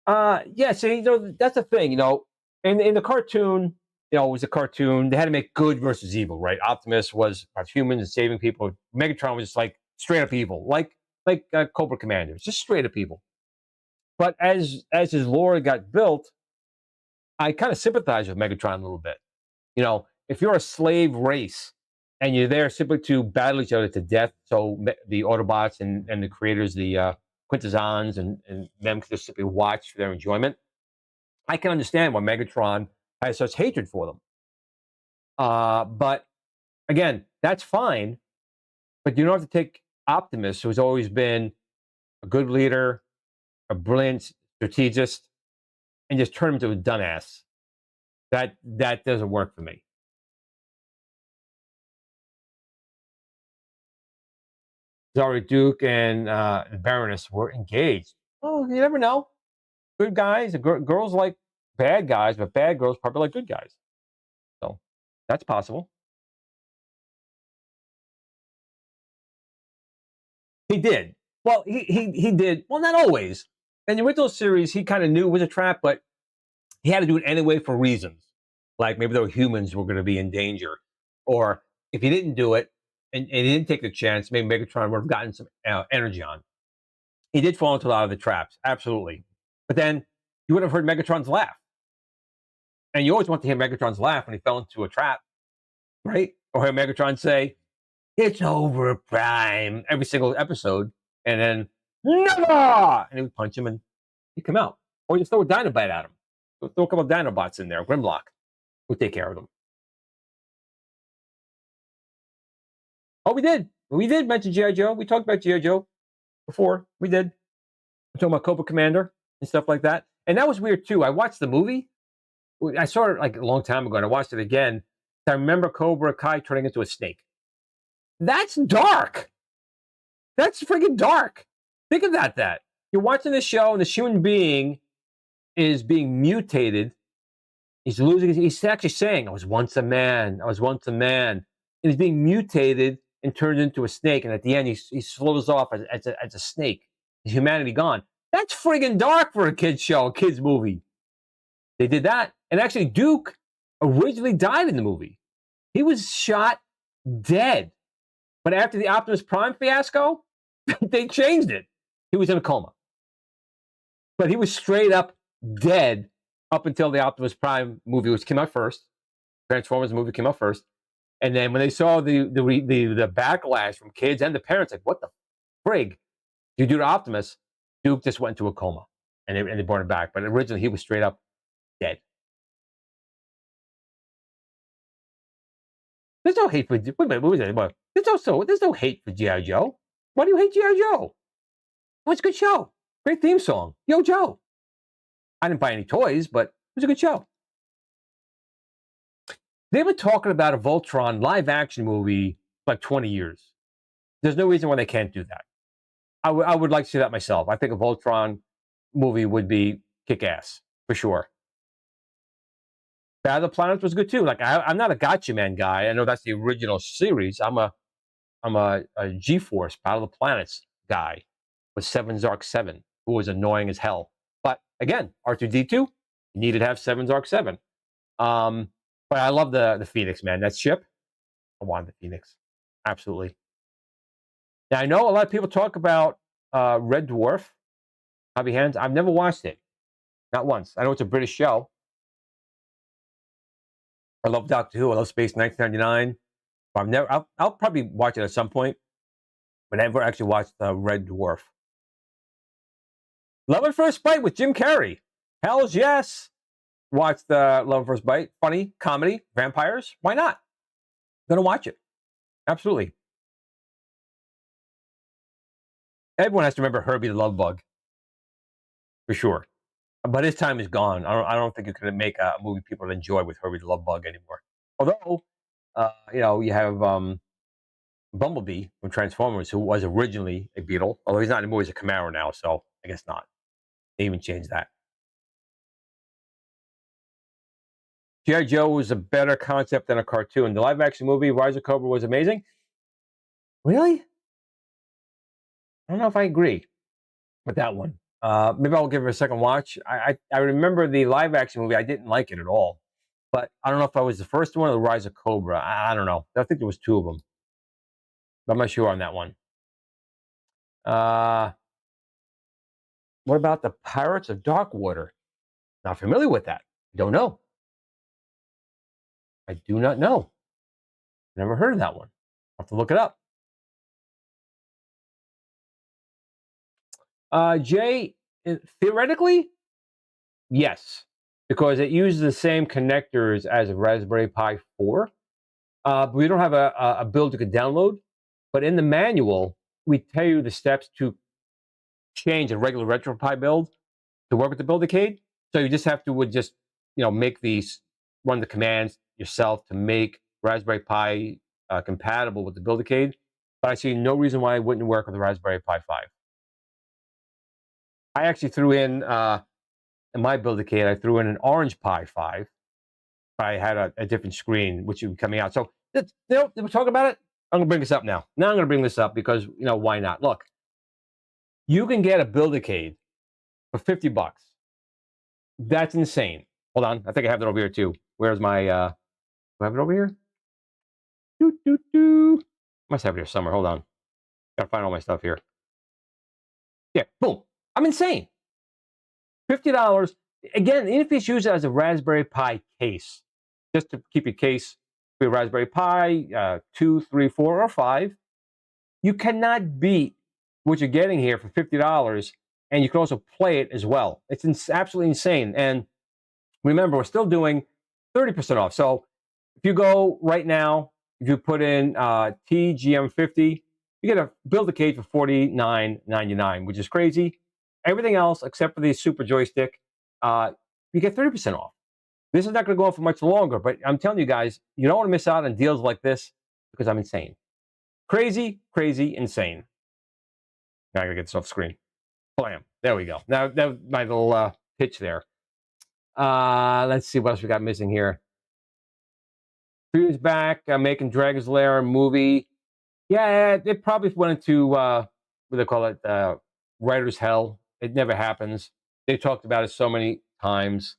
Yeah, so, that's the thing, in the cartoon, it was a cartoon. They had to make good versus evil, right? Optimus was about humans and saving people. Megatron was just like straight up evil, like Cobra Commanders, just straight up evil. But as his lore got built, I kind of sympathize with Megatron a little bit. If you're a slave race and you're there simply to battle each other to death, so the Autobots and the creators, the Quintessons and them can just simply watch for their enjoyment, I can understand why Megatron has such hatred for them. But again, that's fine. But you don't have to take Optimus, who's always been a good leader, a brilliant strategist, and just turn him into a dumbass. That doesn't work for me. Zara Duke and the Baroness were engaged. Oh, you never know. Good guys. Girls like bad guys, but bad girls probably like good guys. So that's possible. He did. Well, he did. Well, not always. In the original series, he kind of knew it was a trap, but he had to do it anyway for reasons. Like maybe there were humans who were going to be in danger. Or if he didn't do it, and he didn't take the chance, maybe Megatron would have gotten some energy on. He did fall into a lot of the traps, absolutely. But then you would have heard Megatron's laugh. And you always want to hear Megatron's laugh when he fell into a trap, right? Or hear Megatron say, "It's over, Prime," every single episode. And then, "Never!" And he would punch him and he'd come out. Or just throw a Dinobite at him. Throw a couple of Dinobots in there, Grimlock. We'll take care of them. Oh, we did. We did mention G.I. Joe. We talked about G.I. Joe before. We did. We're talking about Cobra Commander and stuff like that. And that was weird, too. I watched the movie I saw it like a long time ago, and I watched it again. I remember Cobra Kai turning into a snake. That's dark. That's freaking dark. Think about that. You're watching this show, and this human being is being mutated. He's losing. He's actually saying, "I was once a man. I was once a man." And he's being mutated and turned into a snake. And at the end, he slows off as a snake. His humanity gone. That's friggin' dark for a kid's show, a kid's movie. They did that. And actually, Duke originally died in the movie. He was shot dead. But after the Optimus Prime fiasco, they changed it. He was in a coma. But he was straight up dead up until the Optimus Prime movie, which came out first. Transformers movie came out first. And then when they saw the backlash from kids and the parents, like, what the frig you do to Optimus? Duke just went into a coma, and they brought him back. But originally, he was straight up dead. There's no hate for... Wait a minute, what was that? There's no hate for G.I. Joe. Why do you hate G.I. Joe? Oh, it's a good show. Great theme song. Yo, Joe. I didn't buy any toys, but it was a good show. They've been talking about a Voltron live-action movie for like 20 years. There's no reason why they can't do that. I would like to see that myself. I think a Voltron movie would be kick-ass, for sure. Battle of the Planets was good, too. Like, I'm not a Gotcha Man guy. I know that's the original series. I'm a G-Force Battle of the Planets guy with 7 Zark 7, who was annoying as hell. But, again, R2-D2, you needed to have 7 Zark 7. But I love the Phoenix, man. That ship, I wanted the Phoenix. Absolutely. Now, I know a lot of people talk about Red Dwarf, Hobby Hands. I've never watched it. Not once. I know it's a British show. I love Doctor Who. I love Space 1999. But I'll probably watch it at some point. But I never actually watched Red Dwarf. Love at First Bite with Jim Carrey. Hells yes. Watch the Love at First Bite. Funny, comedy, vampires. Why not? Gonna watch it. Absolutely. Everyone has to remember Herbie the Love Bug. For sure. But his time is gone. I don't think you can make a movie people enjoy with Herbie the Love Bug anymore. Although, you have Bumblebee from Transformers, who was originally a Beetle. Although he's not anymore, he's a Camaro now, so I guess not. They even changed that. G.I. Joe was a better concept than a cartoon. The live-action movie, Rise of Cobra, was amazing. Really? I don't know if I agree with that one. Maybe I'll give it a second watch. I remember the live-action movie. I didn't like it at all. But I don't know if I was the first one or the Rise of Cobra. I don't know. I think there was 2 of them. But I'm not sure on that one. What about the Pirates of Darkwater? Not familiar with that. Don't know. I do not know. Never heard of that one. I'll have to look it up. Jay, theoretically, yes, because it uses the same connectors as a Raspberry Pi 4. But we don't have a build you could download. But in the manual, we tell you the steps to change a regular RetroPie build to work with the BuilderCade. So you just have to make these, run the commands yourself to make Raspberry Pi compatible with the BuilderCade. But I see no reason why it wouldn't work with the Raspberry Pi 5. I actually threw in my BuilderCade, I threw in an Orange Pi 5. I had a different screen, which would be coming out. So, we're talking about it. I'm going to bring this up now. Now I'm going to bring this up because, why not? Look, you can get a BuilderCade for $50. That's insane. Hold on. I think I have it over here, too. Where's my, do I have it over here? Must have it here somewhere. Hold on. Got to find all my stuff here. Yeah, boom. I'm insane. $50. Again, even if it's used as a Raspberry Pi case, just to keep your case for your Raspberry Pi 2, 3, 4, or 5, you cannot beat what you're getting here for $50, and you can also play it as well. It's absolutely insane. And remember, we're still doing 30% off. So if you go right now, if you put in TGM50, you get a BuilderCade for $49.99, which is crazy. Everything else, except for the Super Joystick, you get 30% off. This is not going to go on for much longer, but I'm telling you guys, you don't want to miss out on deals like this because I'm insane. Crazy, crazy, insane. Now I got to get this off screen. Blam. There we go. Now, that was my little pitch there. Let's see what else we got missing here. Few back, making Dragon's Lair movie. Yeah, it probably went into, what do they call it, writer's hell. It never happens. They talked about it so many times.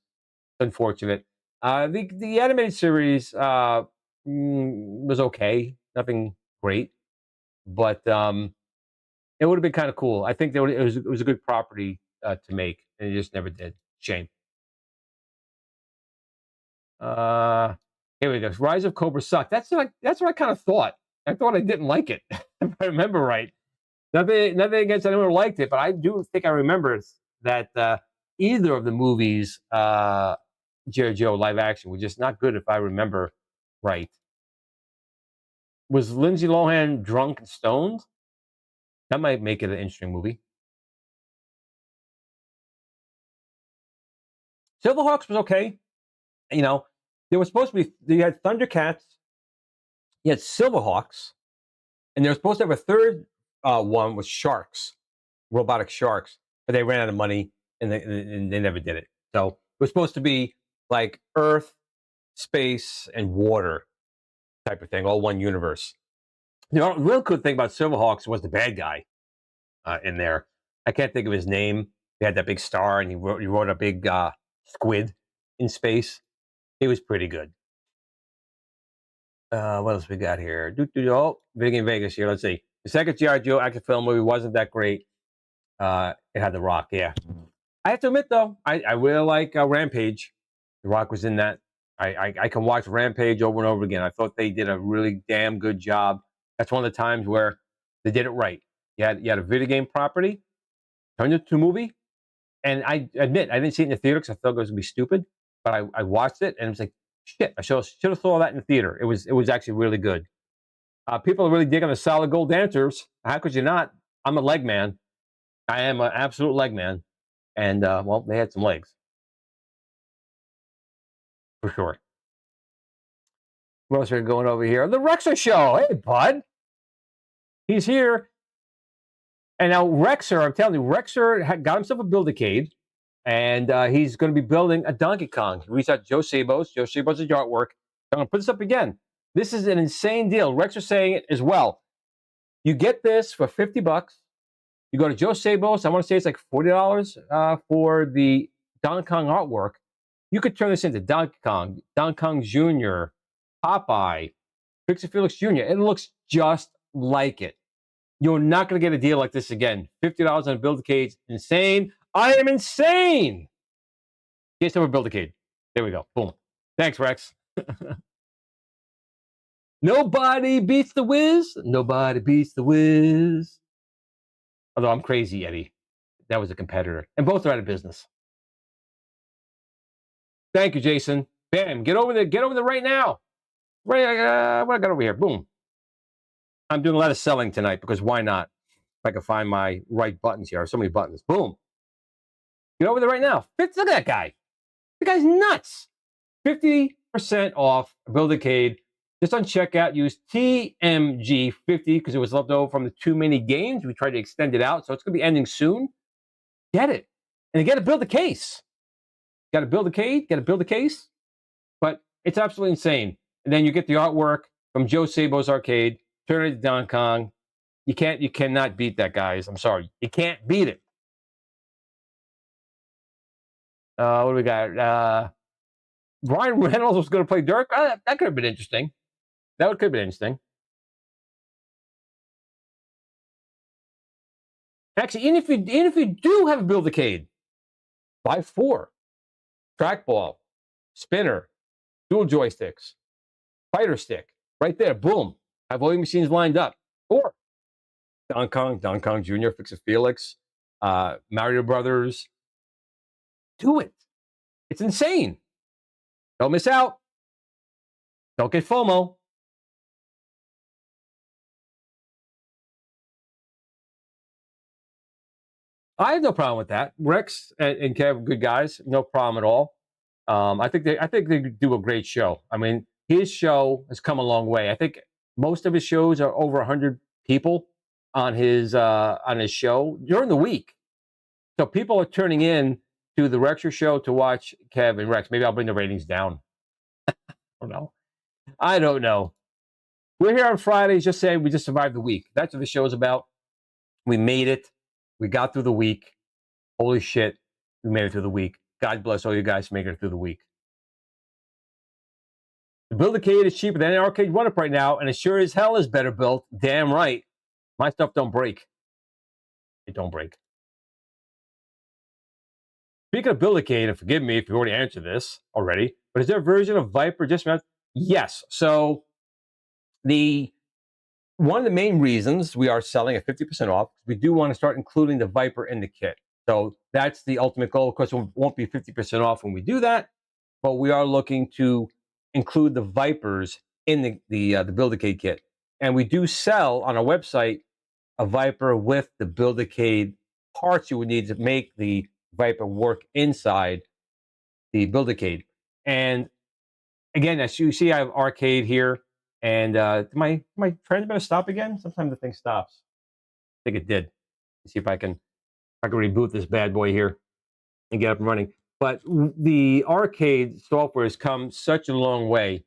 Unfortunate. The animated series was okay, nothing great, but it would have been kind of cool. I think it was a good property to make, and it just never did. Shame. Here we go. Rise of Cobra sucked. That's what I kind of thought. I thought I didn't like it, if I remember right. Nothing against anyone who liked it, but I do think I remember that either of the movies. G.I. Joe live action was just not good, if I remember right. Was Lindsay Lohan drunk and stoned? That might make it an interesting movie. Silverhawks was okay. You know, there was supposed to be, you had Thundercats, you had Silverhawks, and they were supposed to have a third one with sharks, robotic sharks, but they ran out of money and they never did it. So it was supposed to be like Earth, space, and water type of thing, all one universe. The real cool thing about Silverhawks was the bad guy in there. I can't think of his name. He had that big star, and he rode a big squid in space. He was pretty good. What else we got here? Oh, Big in Vegas here. Let's see. The second G.I. Joe action film movie wasn't that great. It had The Rock, yeah. I have to admit, though, I really like Rampage. The Rock was in that. I can watch Rampage over and over again. I thought they did a really damn good job. That's one of the times where they did it right. You had a video game property, turned it into a movie, and I admit I didn't see it in the theater because I thought it was gonna be stupid. But I watched it and it was like, shit, I should have saw that in the theater. It was actually really good. People are really digging the solid gold dancers. How could you not? I'm a leg man. I am an absolute leg man, and well, they had some legs. For sure. What else are we going over here? The Rexer Show. Hey, bud. He's here. And now Rexer, I'm telling you, Rexer got himself a Build-A-Cade, and he's going to be building a Donkey Kong. He reached out to Joe Sabos. Joe Sabos is artwork. I'm going to put this up again. This is an insane deal. Rexer's saying it as well. You get this for $50. You go to Joe Sabos. I want to say it's like $40 for the Donkey Kong artwork. You could turn this into Donkey Kong Jr., Popeye, Pixie Felix Jr. It looks just like it. You're not going to get a deal like this again. $50 on a Build-A-Cade. Insane. I am insane. Get yourself a Build-A-Cade. There we go. Boom. Thanks, Rex. Nobody beats the Wiz. Nobody beats the Wiz. Although I'm crazy, Eddie. That was a competitor. And both are out of business. Thank you, Jason. Bam. Get over there. Get over there right now. Right. What I got over here? Boom. I'm doing a lot of selling tonight because why not? If I can find my right buttons here. So many buttons. Boom. Get over there right now. Look at that guy. The guy's nuts. 50% off Build-A-Cade. Just on checkout, use TMG50 because it was left over from the too many games. We tried to extend it out, so it's going to be ending soon. Get it. And you got to build a case. Got to build a case, got to build a case. But it's absolutely insane. And then you get the artwork from Joe Sabos Arcade, turn it to Donkey Kong. You cannot beat that, guys. I'm sorry. You can't beat it. What do we got? Ryan Reynolds was going to play Dirk. That could have been interesting. That could have been interesting. Actually, even if you do have a Build-A-Cade, buy 4. Trackball, spinner, dual joysticks, fighter stick, right there. Boom. Have all your machines lined up. Or Donkey Kong Jr., Fix-It Felix, Mario Brothers. Do it. It's insane. Don't miss out. Don't get FOMO. I have no problem with that. Rex and Kev, good guys. No problem at all. I think they do a great show. I mean, his show has come a long way. I think most of his shows are over 100 people on his show during the week. So people are tuning in to the Rexer show to watch Kev and Rex. Maybe I'll bring the ratings down. I don't know. We're here on Fridays just saying we just survived the week. That's what the show's about. We made it. We got through the week. Holy shit, we made it through the week. God bless all you guys for making it through the week. The BuilderCade is cheaper than an R-Cade one-up right now, and it sure as hell is better built. Damn right. My stuff don't break. It don't break. Speaking of BuilderCade, and forgive me if you already answered this already, but is there a version of Viper just meant? Yes. So one of the main reasons we are selling at 50% off, we do want to start including the Viper in the kit. So that's the ultimate goal. Of course, it won't be 50% off when we do that, but we are looking to include the Vipers in the BuilderCade kit. And we do sell on our website a Viper with the BuilderCade parts you would need to make the Viper work inside the BuilderCade. And again, as you see, I have R-Cade here. And my transmitter stop again? Sometimes the thing stops. I think it did. Let's see if I can reboot this bad boy here and get up and running. But the R-Cade software has come such a long way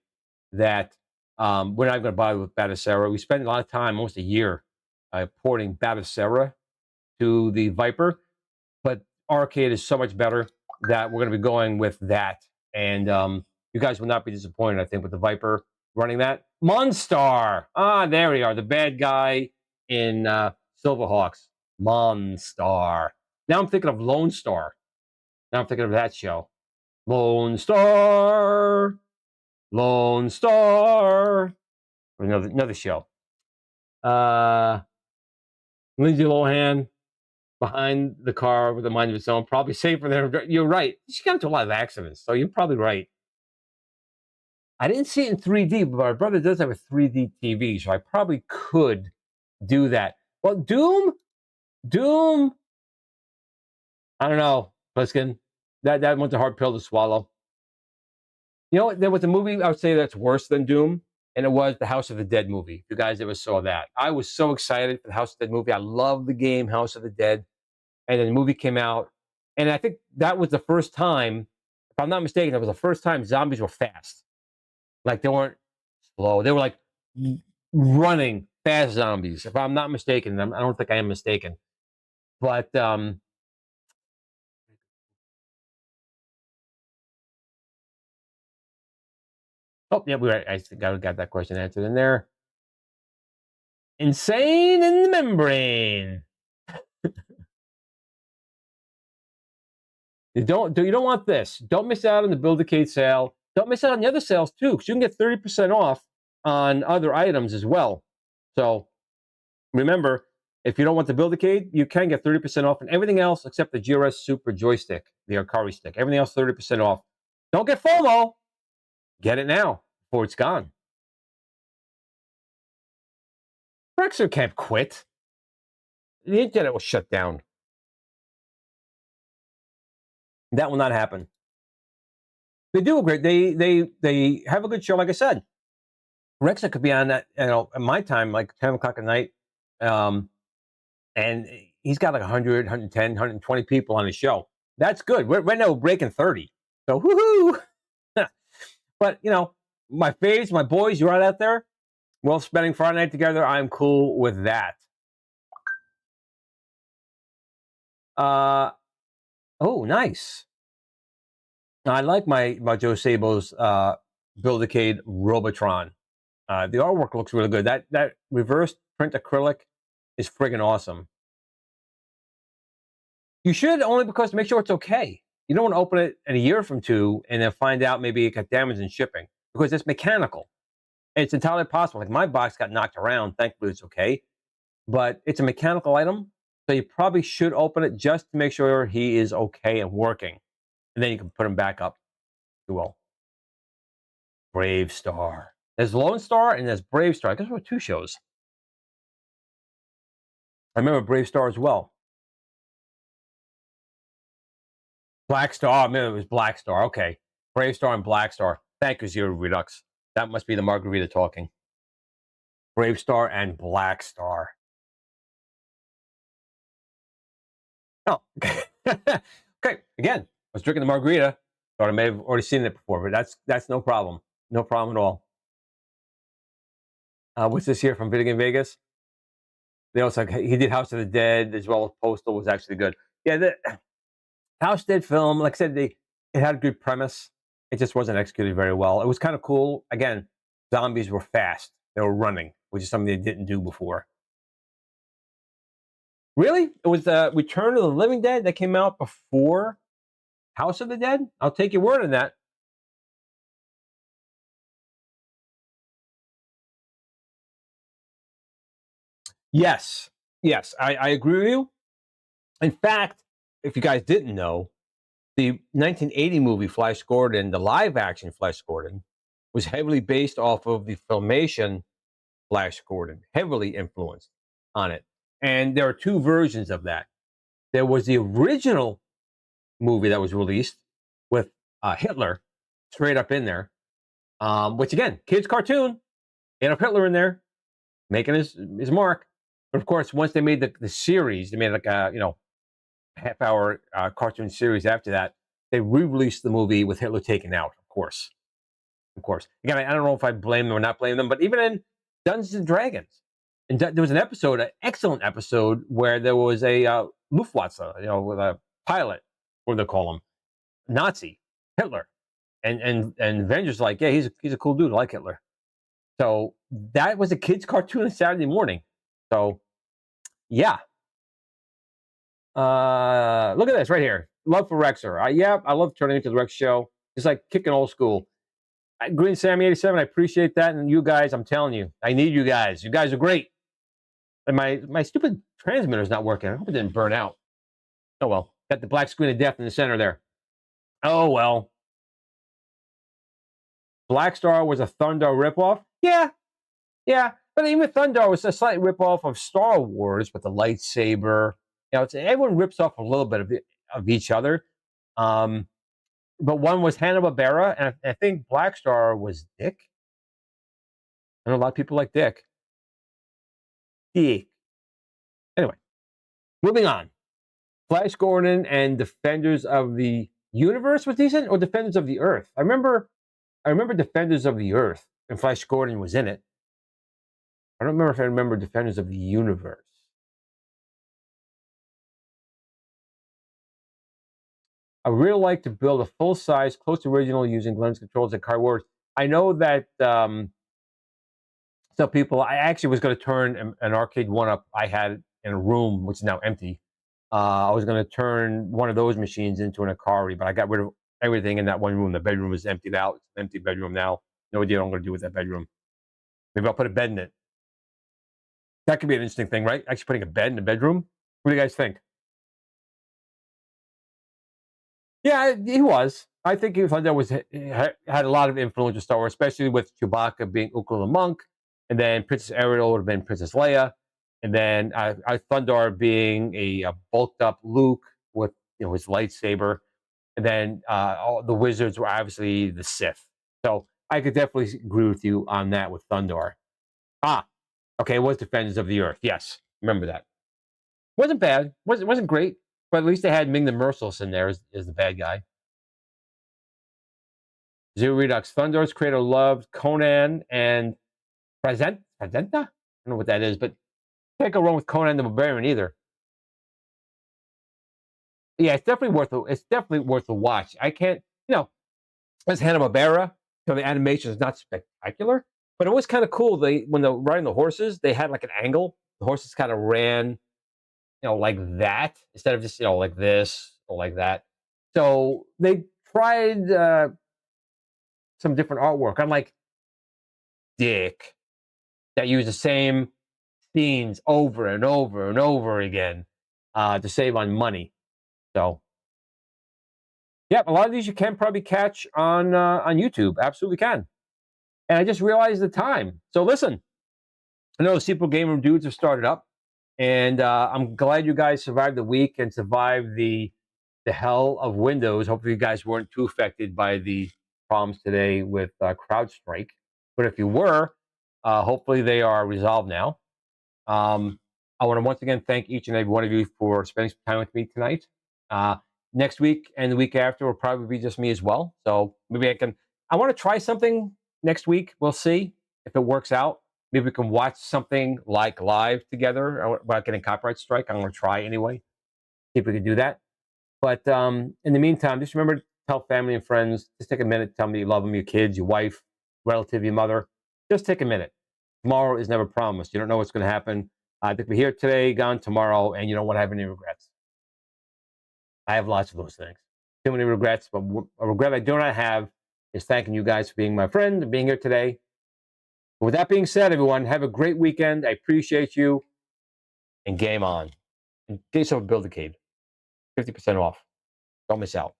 that we're not going to bother with Batacera. We spent a lot of time, almost a year, porting Batacera to the Viper. But R-Cade is so much better that we're going to be going with that. And you guys will not be disappointed, I think, with the Viper running that. Monstar! Ah, there we are. The bad guy in Silverhawks. Monstar. Now I'm thinking of Lone Star. Now I'm thinking of that show. Lone Star. Lone Star. Another show. Lindsay Lohan behind the car with a mind of its own. Probably safer than... You're right. She got into a lot of accidents, so you're probably right. I didn't see it in 3D, but my brother does have a 3D TV, so I probably could do that. Well, Doom, I don't know, Pliskin. That one's a hard pill to swallow. You know, there was a movie I would say that's worse than Doom, and it was the House of the Dead movie. If you guys ever saw that. I was so excited for the House of the Dead movie. I love the game House of the Dead. And then the movie came out, and I think that was the first time, if I'm not mistaken, that was the first time zombies were fast. Like, they weren't slow. They were like running fast zombies. If I'm not mistaken, I don't think I am mistaken. But oh yeah, I think I got that question answered in there. Insane in the membrane. You don't want this. Don't miss out on the BuilderCade sale. Don't miss out on the other sales too, because you can get 30% off on other items as well. So remember, if you don't want the BuilderCade, you can get 30% off on everything else except the GRS Super Joystick, the Ikari stick. Everything else 30% off. Don't get FOMO. Get it now before it's gone. Rexer can't quit. The internet will shut down. That will not happen. They do a great. They have a good show. Like I said, Rexer could be on that. You know, at my time, like 10 o'clock at night, and he's got like 100, 110, 120 people on his show. That's good. Right now we're breaking 30. So woohoo! But you know, my faves, my boys, you're right out there. We're all spending Friday night together. I'm cool with that. Oh, nice. I like my Joe Sabo's BuilderCade Robotron. The artwork looks really good. That reverse print acrylic is friggin' awesome. You should, only because to make sure it's okay. You don't want to open it in a year from two and then find out maybe it got damaged in shipping, because it's mechanical. It's entirely possible. Like, my box got knocked around. Thankfully, it's okay. But it's a mechanical item, so you probably should open it just to make sure he is okay and working. And then you can put him back up. You will. Brave Star. There's Lone Star and there's Brave Star. I guess there were two shows. I remember Brave Star as well. Black Star. I remember it was Black Star. Okay. Brave Star and Black Star. Thank you, Zero Redux. That must be the margarita talking. Brave Star and Black Star. Oh, okay. Again, I was drinking the margarita. Thought I may have already seen it before, but that's no problem. No problem at all. What's this here from Video Game Vegas? They also he did House of the Dead as well as Postal was actually good. Yeah, the House Dead film, like I said, it had a good premise. It just wasn't executed very well. It was kind of cool. Again, zombies were fast. They were running, which is something they didn't do before. Really? It was Return of the Living Dead that came out before House of the Dead? I'll take your word on that. Yes. Yes, I agree with you. In fact, if you guys didn't know, the 1980 movie Flash Gordon, the live-action Flash Gordon, was heavily based off of the Filmation Flash Gordon, heavily influenced on it. And there are two versions of that. There was the original movie that was released with Hitler straight up in there, which again, kids' cartoon, had Hitler in there, making his mark. But of course, once they made the series, they made like a half-hour cartoon series after that. They re-released the movie with Hitler taken out, of course. Again, I don't know if I blame them or not blame them, but even in Dungeons and Dragons, and there was an episode, an excellent episode, where there was a Luftwaffe, with a pilot, what do they call him, Nazi, Hitler, and Avengers like, yeah, he's a cool dude, I like Hitler. So that was a kid's cartoon on Saturday morning. So, yeah. Look at this right here. Love for Rexer. Yeah, I love turning into the Rex show. It's like kicking old school. Green Sammy 87, I appreciate that. And you guys, I'm telling you, I need you guys. You guys are great. And my stupid transmitter's not working. I hope it didn't burn out. Oh, well. Got the black screen of death in the center there. Oh, well. Black Star was a Thundar ripoff? Yeah. But even Thundar was a slight ripoff of Star Wars with the lightsaber. Everyone rips off a little bit of each other. But one was Hanna-Barbera, and I think Black Star was Dick. I know a lot of people like Dick. Anyway, moving on. Flash Gordon and Defenders of the Universe was decent, or Defenders of the Earth? I remember Defenders of the Earth, and Flash Gordon was in it. I don't remember if I remember Defenders of the Universe. I would really like to build a full-size, close to original using Glenn's controls and Ikari works. I know that some people, I actually was going to turn an arcade one-up I had in a room, which is now empty. I was going to turn one of those machines into an Ikari, but I got rid of everything in that one room. The bedroom was emptied out. It's an empty bedroom now. No idea what I'm going to do with that bedroom. Maybe I'll put a bed in it. That could be an interesting thing, right? Actually putting a bed in the bedroom. What do you guys think? Yeah, he was. I think Thunder had a lot of influence with Star Wars, especially with Chewbacca being Ukla the Monk, and then Princess Ariel would have been Princess Leia, and then Thundar being a bulked up Luke with his lightsaber, and then all the wizards were obviously the Sith. So I could definitely agree with you on that with Thundar. Okay, it was Defenders of the Earth. Yes, remember that. Wasn't bad. Wasn't great. But at least they had Ming the Merciless in there as the bad guy. Zero Redux. Thundar's creator loved Conan and Presenta? I don't know what that is, but can't go wrong with Conan the Barbarian either. Yeah, it's definitely worth a watch. I can't, as Hanna-Barbera, the animation is not spectacular, but it was kind of cool. When they're riding the horses, they had like an angle. The horses kind of ran like that, instead of just, like this or like that. So they tried some different artwork, unlike Dick, that used the same scenes over and over and over again to save on money. So, yeah, a lot of these you can probably catch on YouTube. Absolutely can. And I just realized the time. So listen, I know the Super Gamer dudes have started up. And I'm glad you guys survived the week and survived the hell of Windows. Hopefully you guys weren't too affected by the problems today with CrowdStrike. But if you were, hopefully they are resolved now. I want to once again thank each and every one of you for spending some time with me tonight. Next week and the week after will probably be just me as well. So maybe I want to try something next week. We'll see if it works out. Maybe we can watch something like live together without getting copyright strike. I'm going to try anyway. See if we can do that. But in the meantime, just remember to tell family and friends. Just take a minute. Tell me you love them, your kids, your wife, relative, your mother. Just take a minute. Tomorrow is never promised. You don't know what's going to happen. I think we're here today, gone tomorrow, and you don't want to have any regrets. I have lots of those things. Too many regrets, but a regret I do not have is thanking you guys for being my friend and being here today. But with that being said, everyone, have a great weekend. I appreciate you, and game on. And get yourself a BuilderCade. 50% off. Don't miss out.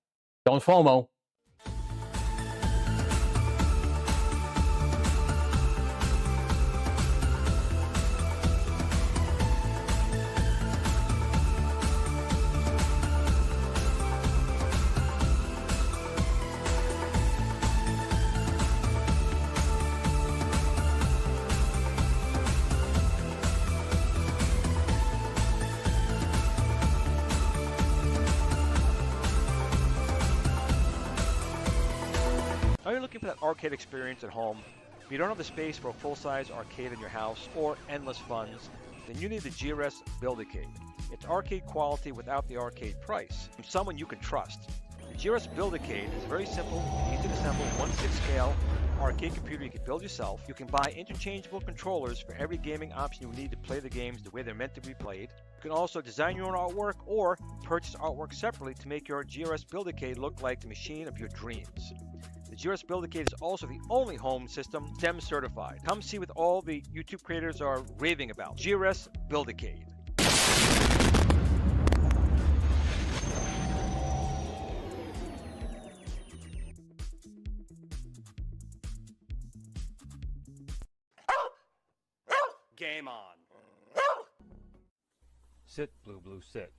Don't FOMO. Are you looking for that arcade experience at home? If you don't have the space for a full-size arcade in your house or endless funds, then you need the GRS Build-A-Cade. It's arcade quality without the arcade price, from someone you can trust. The GRS Build-A-Cade is a very simple, easy to assemble, 1/6 scale arcade computer you can build yourself. You can buy interchangeable controllers for every gaming option you need to play the games the way they're meant to be played. You can also design your own artwork or purchase artwork separately to make your GRS Build-A-Cade look like the machine of your dreams. The GRS Build-A-Cade is also the only home system STEM certified. Come see what all the YouTube creators are raving about. GRS Build-A-Cade. Game on. Sit, Blue, sit.